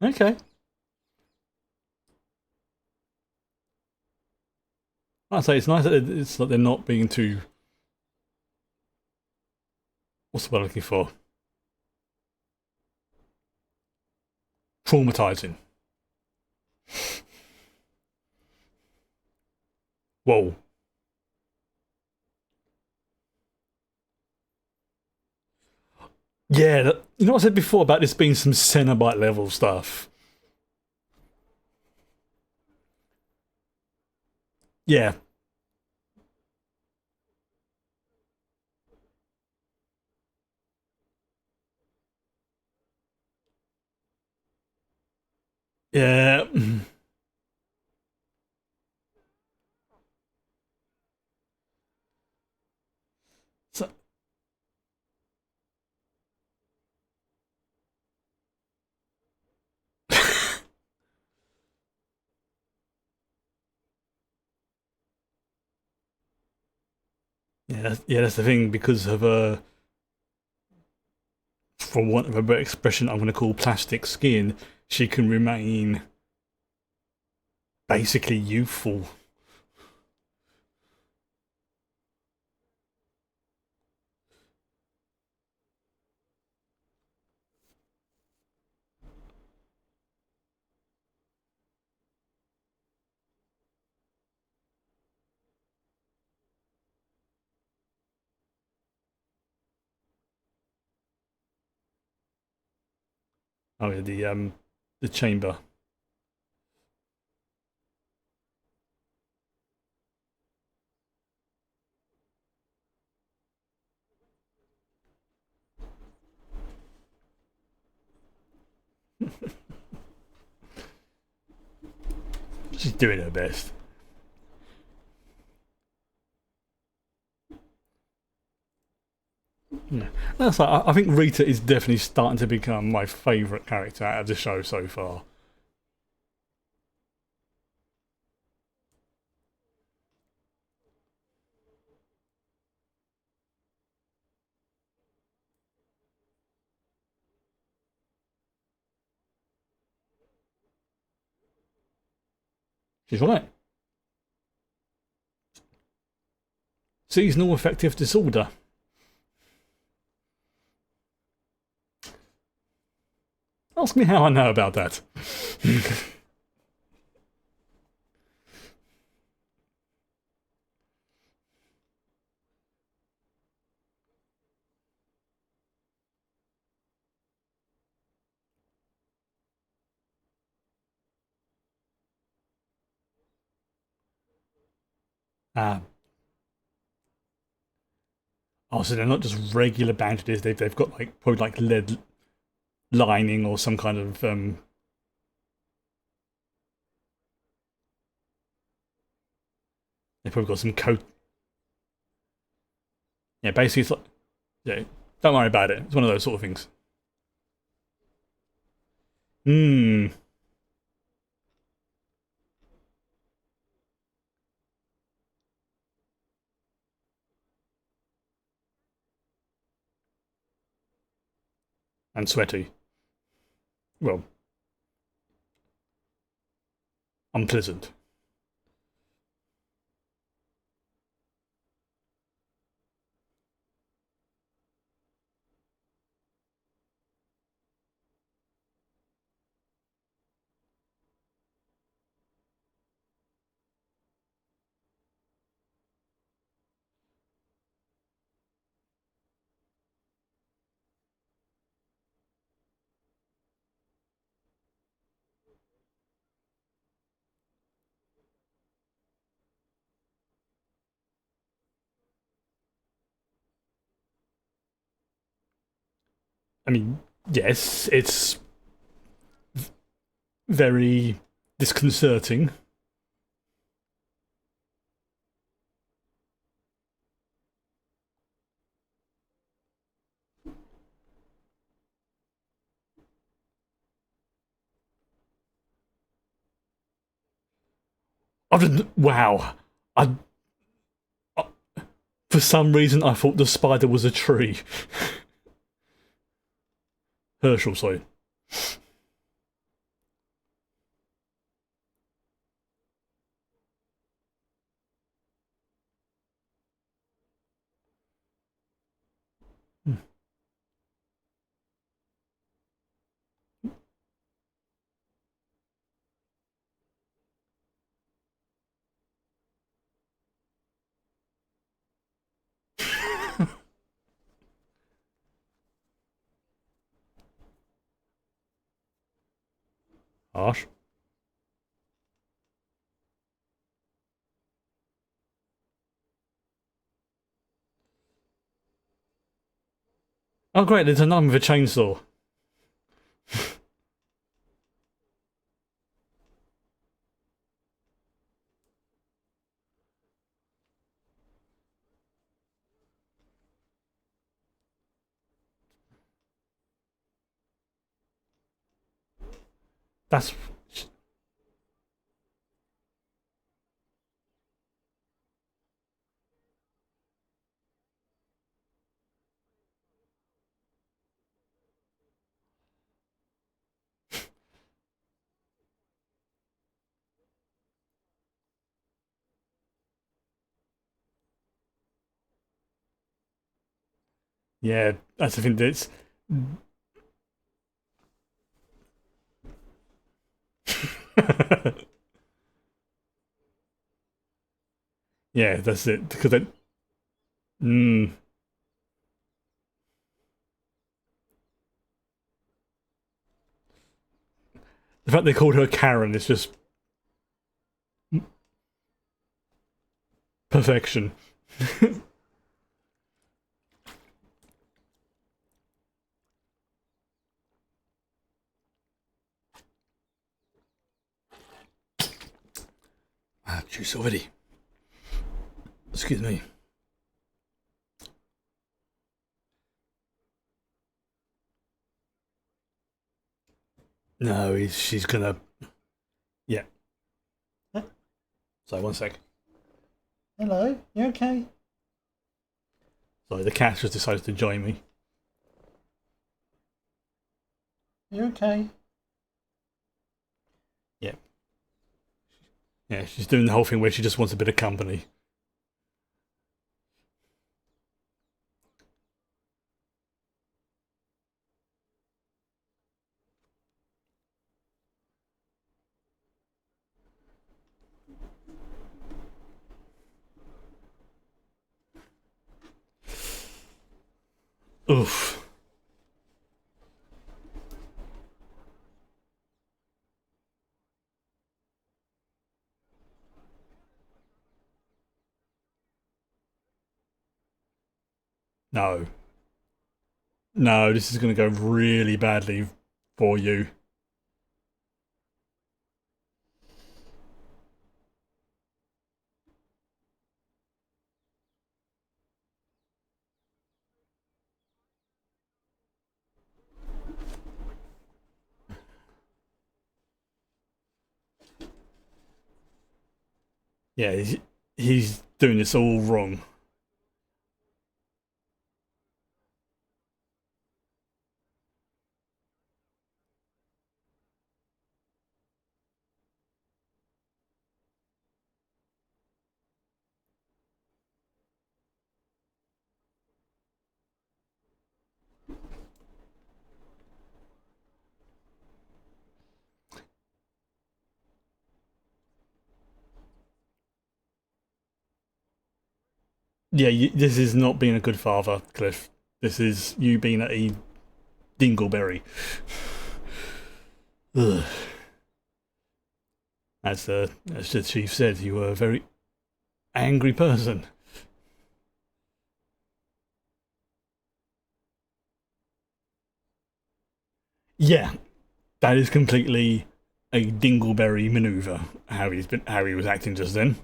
Okay. I'd say it's nice that it's like they're not being too. What's the word I'm looking for? Traumatizing. Whoa. Yeah, you know what I said before about this being some Cenobite level stuff? Yeah. Yeah. So, yeah, that's the thing, because of for want of a better expression, I'm going to call plastic skin, she can remain basically youthful. Oh yeah, the chamber. She's doing her best. Yeah. That's like, I think Rita is definitely starting to become my favourite character out of the show so far. She's right. Seasonal affective disorder. Ask me how I know about that. Ah, oh, so they're not just regular bandages. They've got like probably like lead lining or some kind of they've probably got some coat. Yeah, basically it's like, yeah, don't worry about it. It's one of those sort of things. Hmm. And sweaty. Well, unpleasant. I mean, yes, it's very disconcerting. I've just, wow. I, for some reason, I thought the spider was a tree. Herschel, sorry. Harsh. Oh, great, there's a nun with a chainsaw. That's. Yeah, that's the thing. That's. Yeah, that's it. Because it. Mm, the fact they called her Karen is just perfection. Ah, juice already. Excuse me. No, she's gonna. Yeah. So one sec. Hello, you okay? Sorry, the cat just decided to join me. You okay? Yeah. Yeah, she's doing the whole thing where she just wants a bit of company. Oof. No. No, this is going to go really badly for you. Yeah, he's doing this all wrong. Yeah, this is not being a good father, Cliff. This is you being a dingleberry. Ugh. As the chief said, you were a very angry person. Yeah, that is completely a dingleberry maneuver. How he was acting just then.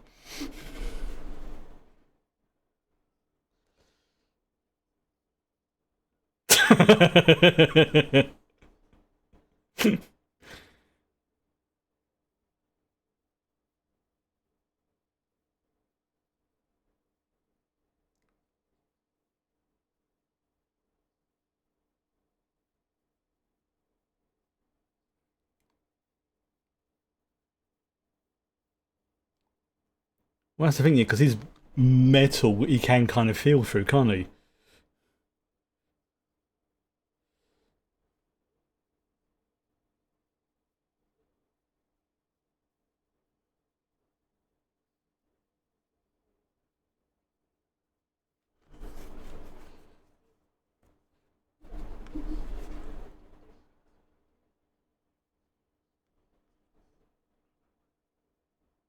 Well, that's the thing, yeah, because he's metal, he can kind of feel through, can't he?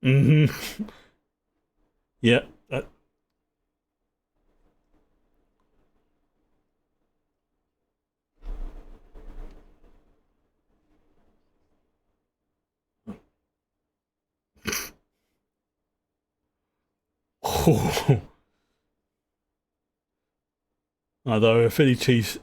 Hmm. Yeah. Oh. Although a Philly cheese.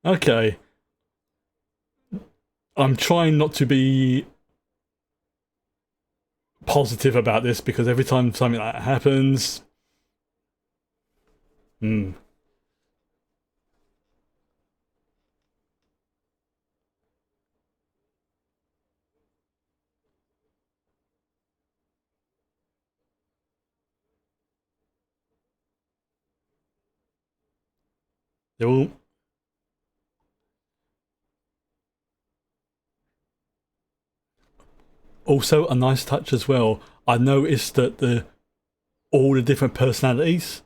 Okay. I'm trying not to be positive about this because every time something like that happens, hmm, they're all also a nice touch as well. I noticed that the all the different personalities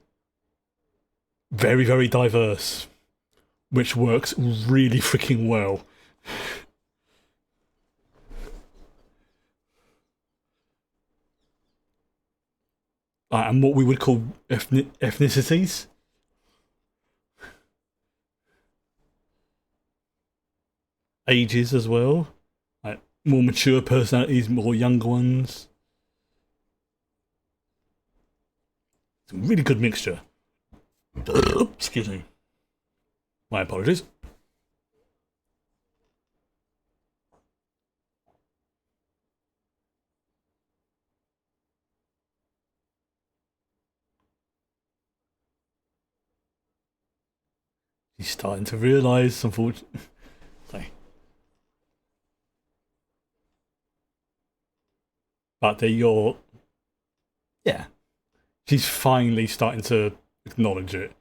very very diverse, which works really freaking well. And what we would call ethnicities, ages as well, like more mature personalities, more younger ones. It's a really good mixture. Excuse me. My apologies. He's starting to realise, unfortunately. But they're your yeah. She's finally starting to acknowledge it.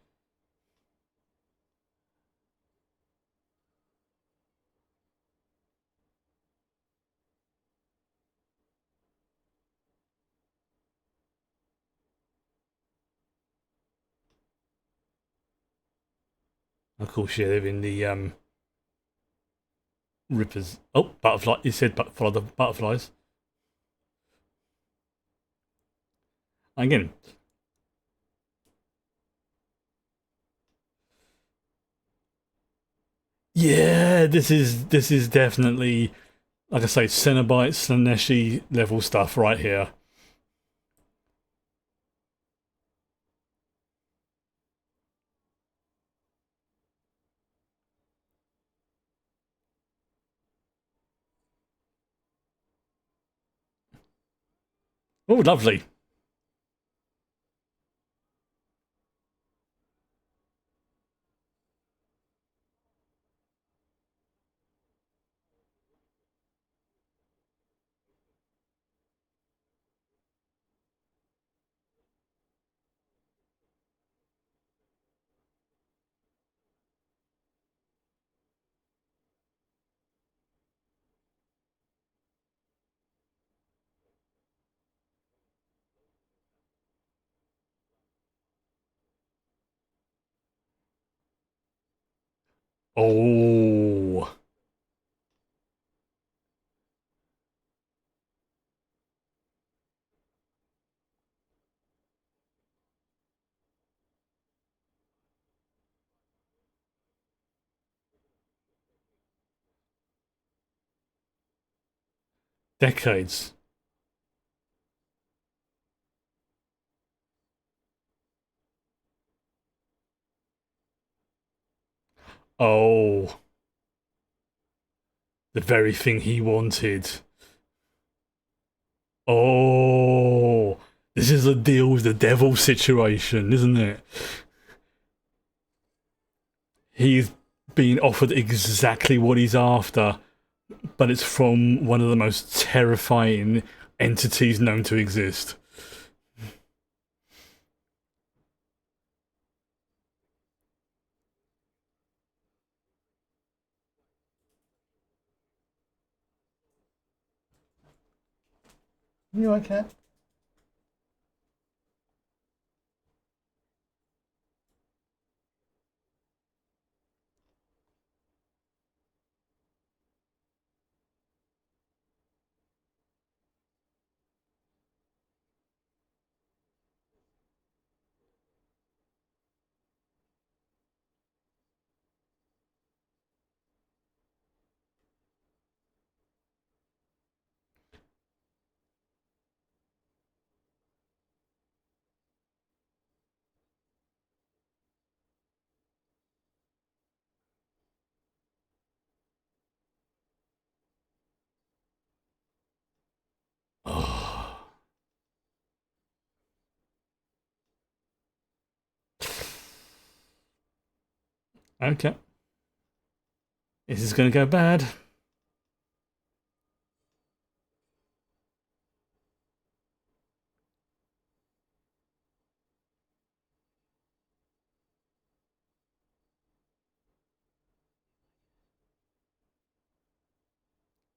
Of course, yeah, they're in the rivers. Oh, butterfly! He said, "But follow the butterflies." Again, yeah, this is definitely like I say, Cenobite, Slaneshi level stuff right here. Oh, lovely. Oh, decades. Oh, the very thing he wanted. Oh, This is a deal with the devil situation, isn't it? He's being offered exactly what he's after, but it's from one of the most terrifying entities known to exist. You okay? Oh. Okay. This is going to go bad.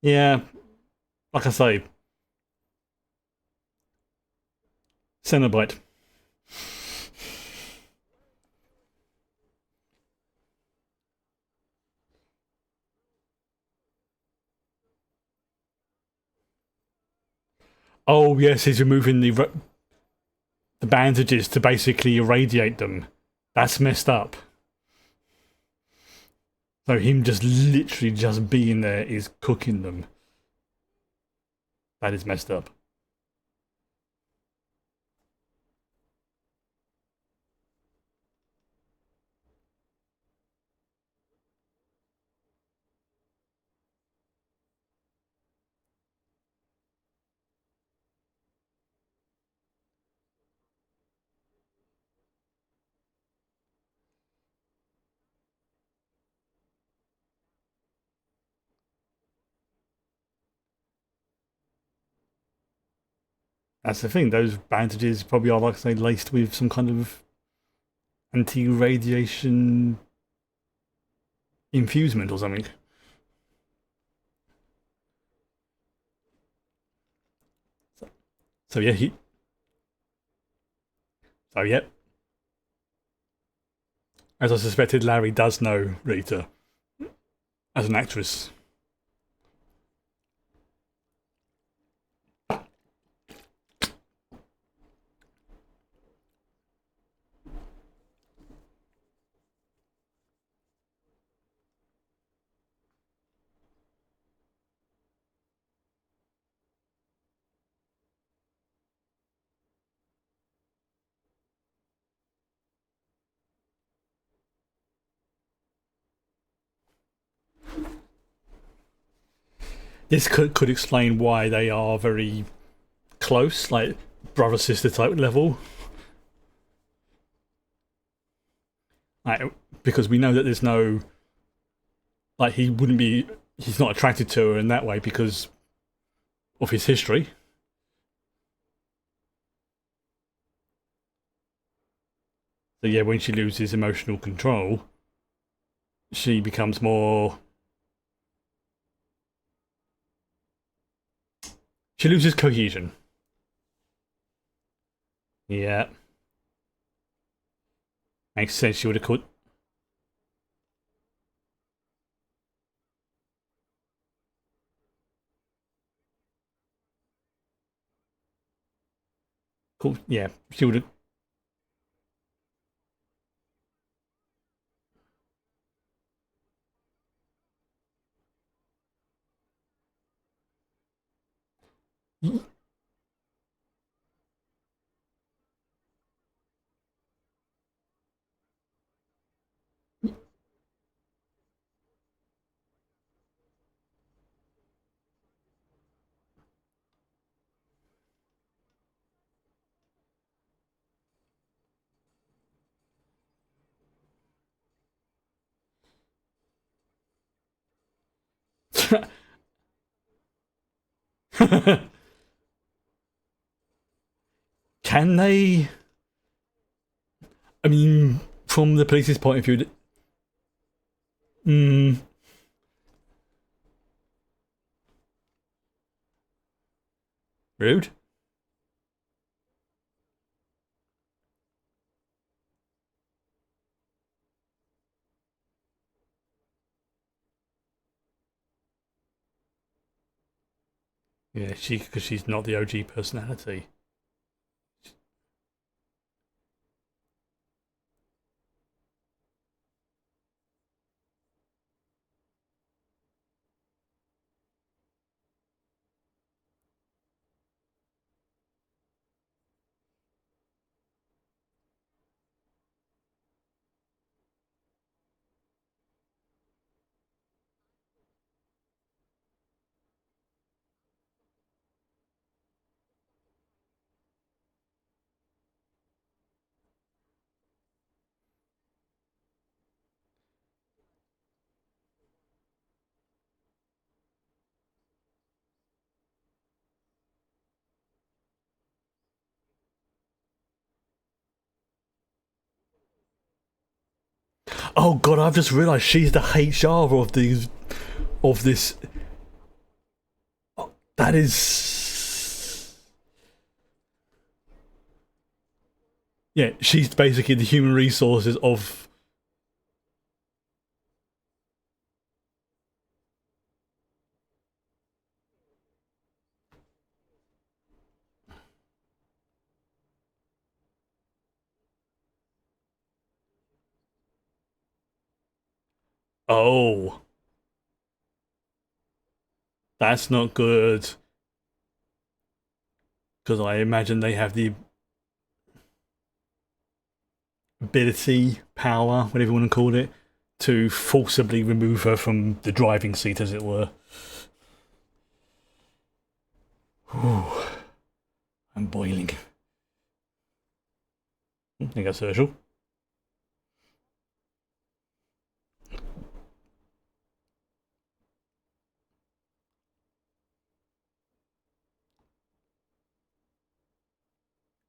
Yeah, like I say, Cenobite. Oh yes, he's removing the bandages to basically irradiate them. That's messed up. So him just literally just being there is cooking them. That is messed up. That's the thing. Those bandages probably are, like I say, laced with some kind of anti-radiation infusement or something. So yeah, he. So yeah, as I suspected, Larry does know Rita as an actress. This could explain why they are very close, like brother sister type level. Like, because we know that there's no, like, he wouldn't be, he's not attracted to her in that way because of his history. So yeah, when she loses emotional control, she becomes more. She loses cohesion. Yeah, makes sense. She would have called. Yeah, she would have. Can they? I mean, from the police's point of view, mm, rude. Yeah, because she's not the OG personality. Oh god, I've just realised she's the HR of these of this. That is. Yeah, she's basically the human resources of. Oh, that's not good. Because I imagine they have the ability, power, whatever you want to call it, to forcibly remove her from the driving seat, as it were. Whew, I'm boiling. I think that's Herschel.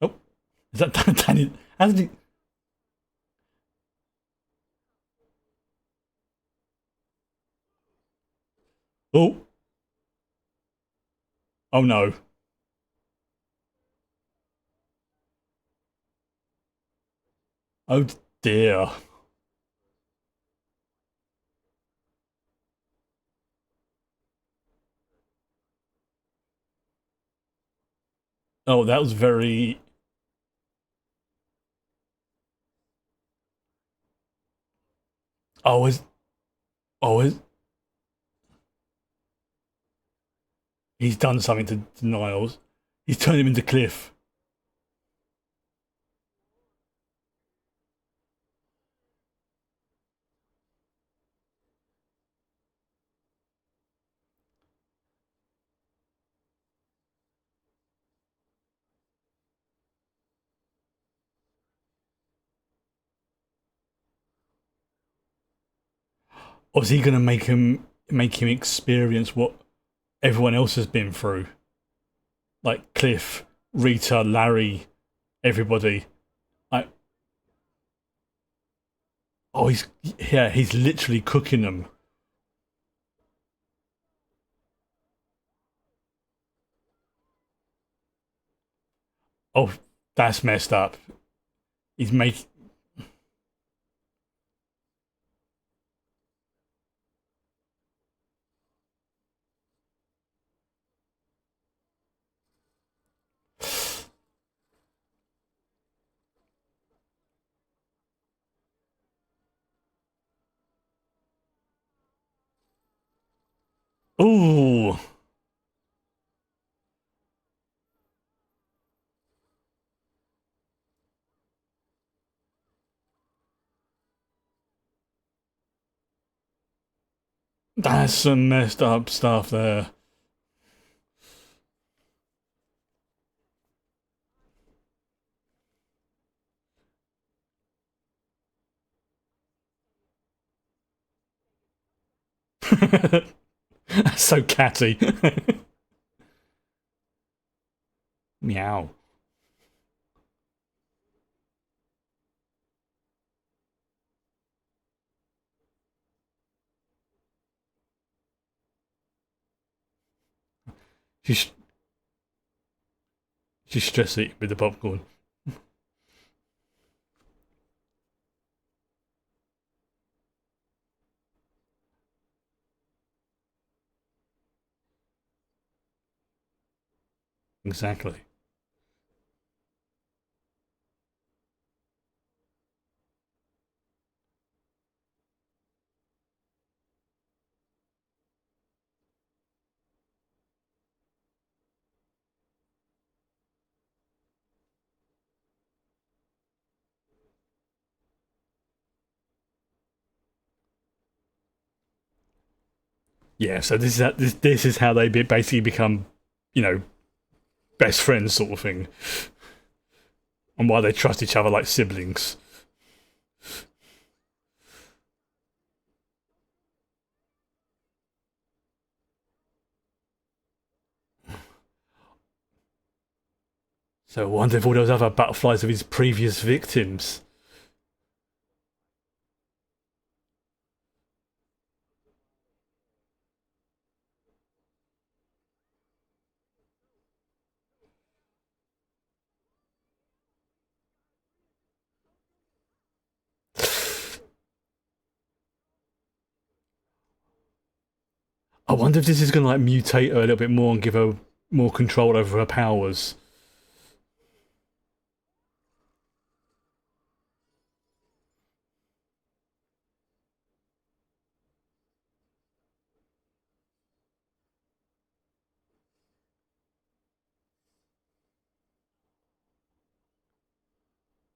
Oh, is that Danny? How did he? Oh, oh no. Oh dear. Oh, that was very. Oh, is. Oh, is. He's done something to Niles. He's turned him into Cliff. Or is he going to make him experience what everyone else has been through? Like Cliff, Rita, Larry, everybody. I. Oh, he's literally cooking them. Oh, that's messed up. He's making. Ooh, that's some messed up stuff there. That's so catty. Meow. She's she's stress eating with the popcorn. Exactly. Yeah. So this is how they basically become, you know, best friends sort of thing, and why they trust each other like siblings. So I wonder if all those other butterflies of his previous victims. I wonder if this is going to like mutate her a little bit more and give her more control over her powers.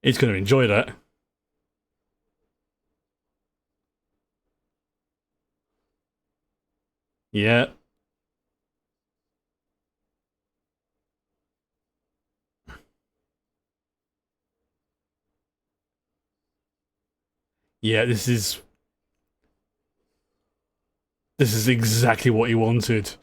He's going to enjoy that. Yeah. Yeah, this is exactly what he wanted.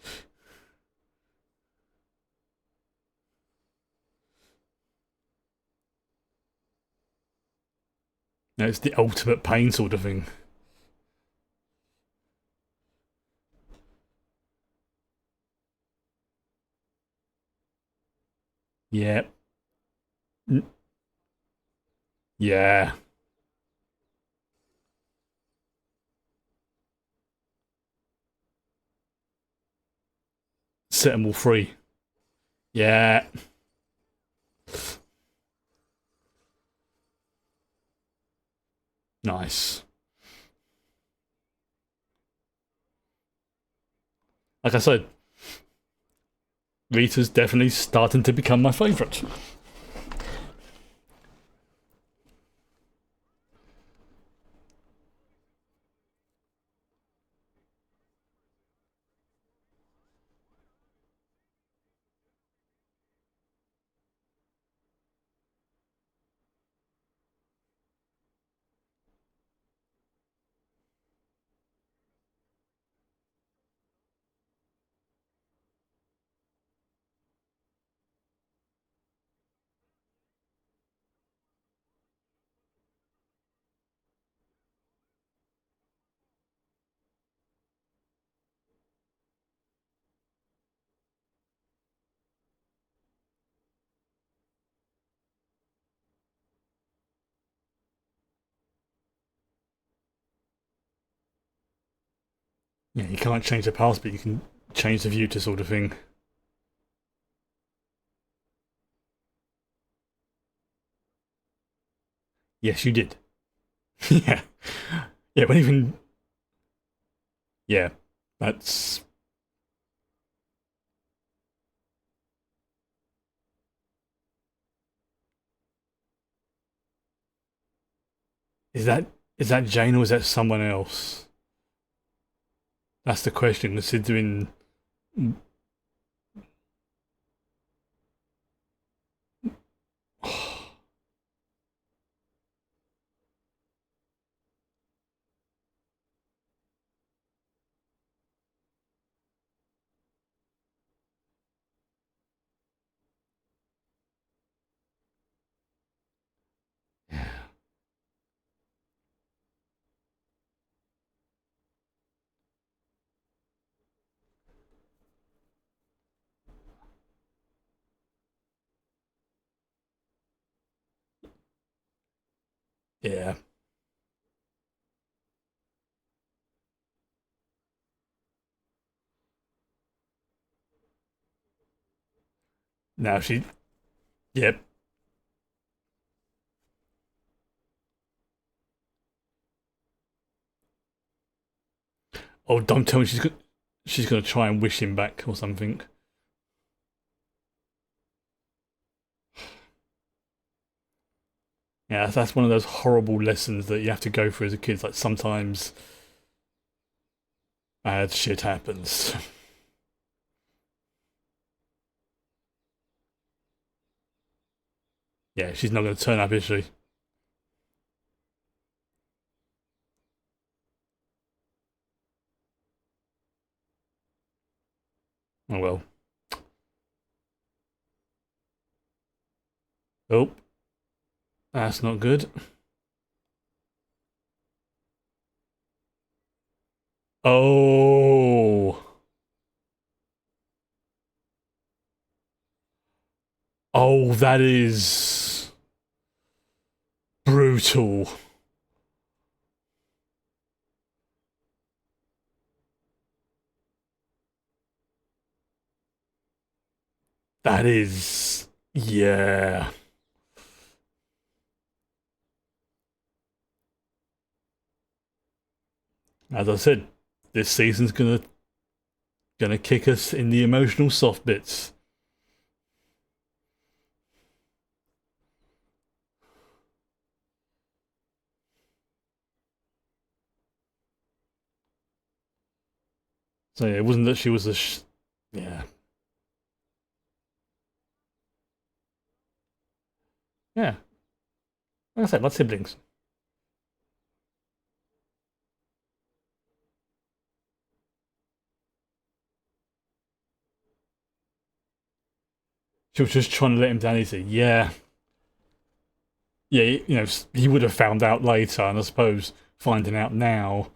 It's the ultimate pain sort of thing. Yeah. Yeah. Set them all free. Yeah. Nice. Like I said, Rita's definitely starting to become my favourite. Yeah, you can't change the past, but you can change the future sort of thing. Yes, you did. Yeah. Yeah, but even yeah, that's is that is that Jane or is that someone else? That's the question. Considering Yeah. Now she. Yep. Oh, don't tell me she's gonna try and wish him back or something. Yeah, that's one of those horrible lessons that you have to go through as a kid. Like sometimes bad shit happens. Yeah, she's not going to turn up, is she? Oh well. Oh, that's not good. Oh, oh, that is brutal. That is, yeah. As I said, this season's gonna kick us in the emotional soft bits. So yeah, it wasn't that she was yeah, yeah. Like I said, my siblings. She was just trying to let him down easy. Yeah, yeah. He would have found out later, and I suppose finding out now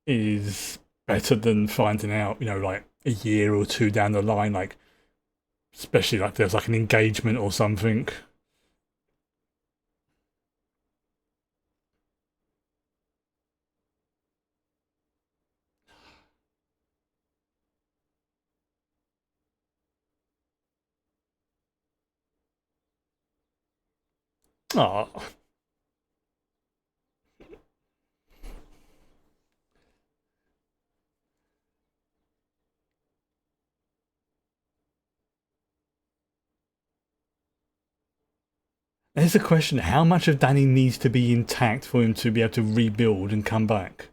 is better than finding out, like a year or two down the line, like especially like there's like an engagement or something. Oh, there's a question: how much of Danny needs to be intact for him to be able to rebuild and come back?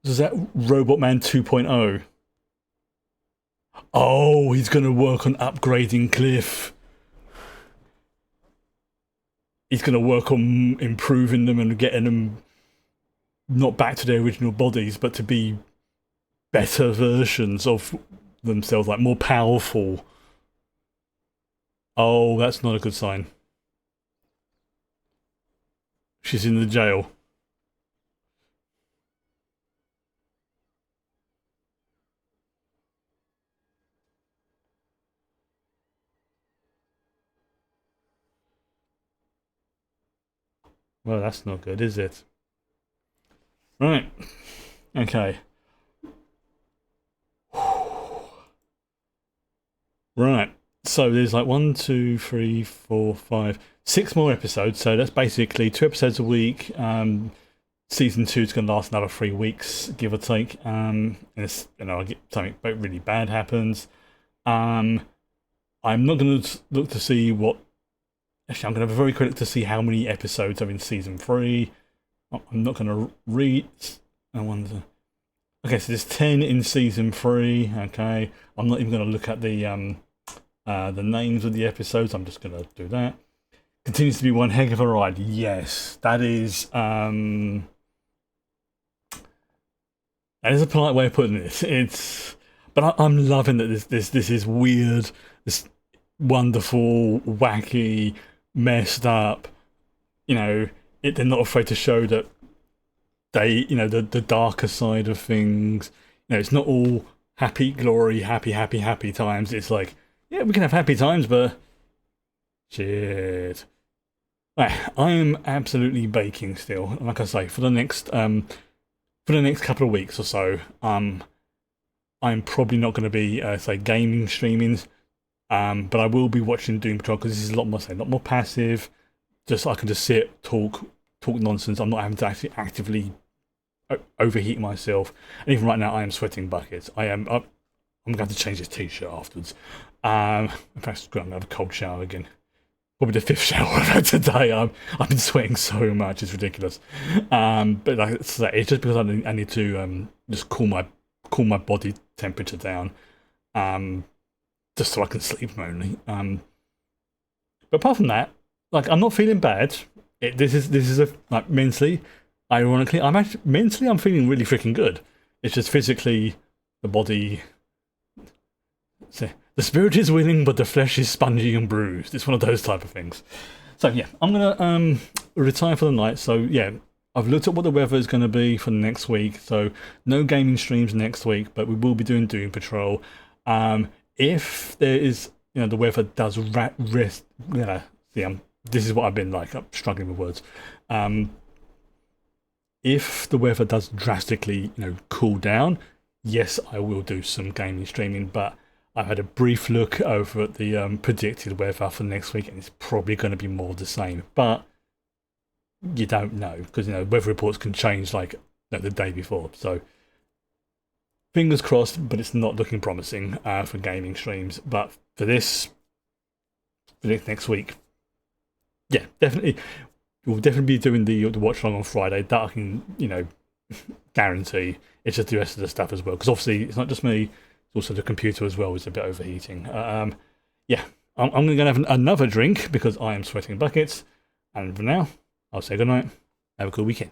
Is that Robot Man 2.0? Oh, he's going to work on upgrading Cliff. He's going to work on improving them and getting them not back to their original bodies, but to be better versions of themselves, like more powerful. Oh, that's not a good sign. She's in the jail. Well, that's not good, is it? Right. Okay. Right. So there's like one, two, three, four, five, six more episodes. So that's basically 2 episodes a week. Season two is going to last another 3 weeks, give or take. And it's, something really bad happens. I'm not going to look to see what. Actually, I'm going to have a very quick look to see how many episodes are in season three. I'm not going to read. I wonder. Okay, so there's 10 in season 3. Okay, I'm not even going to look at the names of the episodes. I'm just going to do that. Continues to be one heck of a ride. Yes, that is a polite way of putting it. But I'm loving that this is weird, this wonderful, wacky, messed up. They're not afraid to show that the darker side of things. It's not all happy, glory, happy times. It's like, yeah, we can have happy times, but shit. Right, I am absolutely baking still. Like I say, for the next couple of weeks or so, I'm probably not going to be say gaming streaming, but I will be watching Doom Patrol because this is a lot more passive. Just I can just sit, talk nonsense. I'm not having to actually actively overheat myself. And even right now, I am sweating buckets. I'm going to have to change this t-shirt afterwards. In fact, I'm going to have a cold shower again. Probably the 5th shower I've had today. I've been sweating so much, it's ridiculous. But like it's just because I need to just cool my body temperature down, just so I can sleep mainly. But apart from that, like I'm not feeling bad. This is like mentally, ironically, I'm feeling really freaking good. It's just physically, the body. The spirit is willing, but the flesh is spongy and bruised. It's one of those type of things. So yeah, I'm gonna retire for the night. So yeah, I've looked at what the weather is going to be for the next week. So no gaming streams next week, but we will be doing Doom Patrol. If there is, the weather does rest. Yeah, see, this is what I've been like. I'm struggling with words. If the weather does drastically, cool down, yes, I will do some gaming streaming, but I've had a brief look over at the predicted weather for next week, and it's probably going to be more the same. But you don't know because weather reports can change like the day before. So fingers crossed, but it's not looking promising for gaming streams. But for this next week, yeah, definitely we'll definitely be doing the watch along on Friday. That I can guarantee. It's just the rest of the stuff as well, because obviously it's not just me. Also, the computer as well is a bit overheating. Yeah, I'm going to have another drink because I am sweating buckets. And for now, I'll say goodnight. Have a good weekend.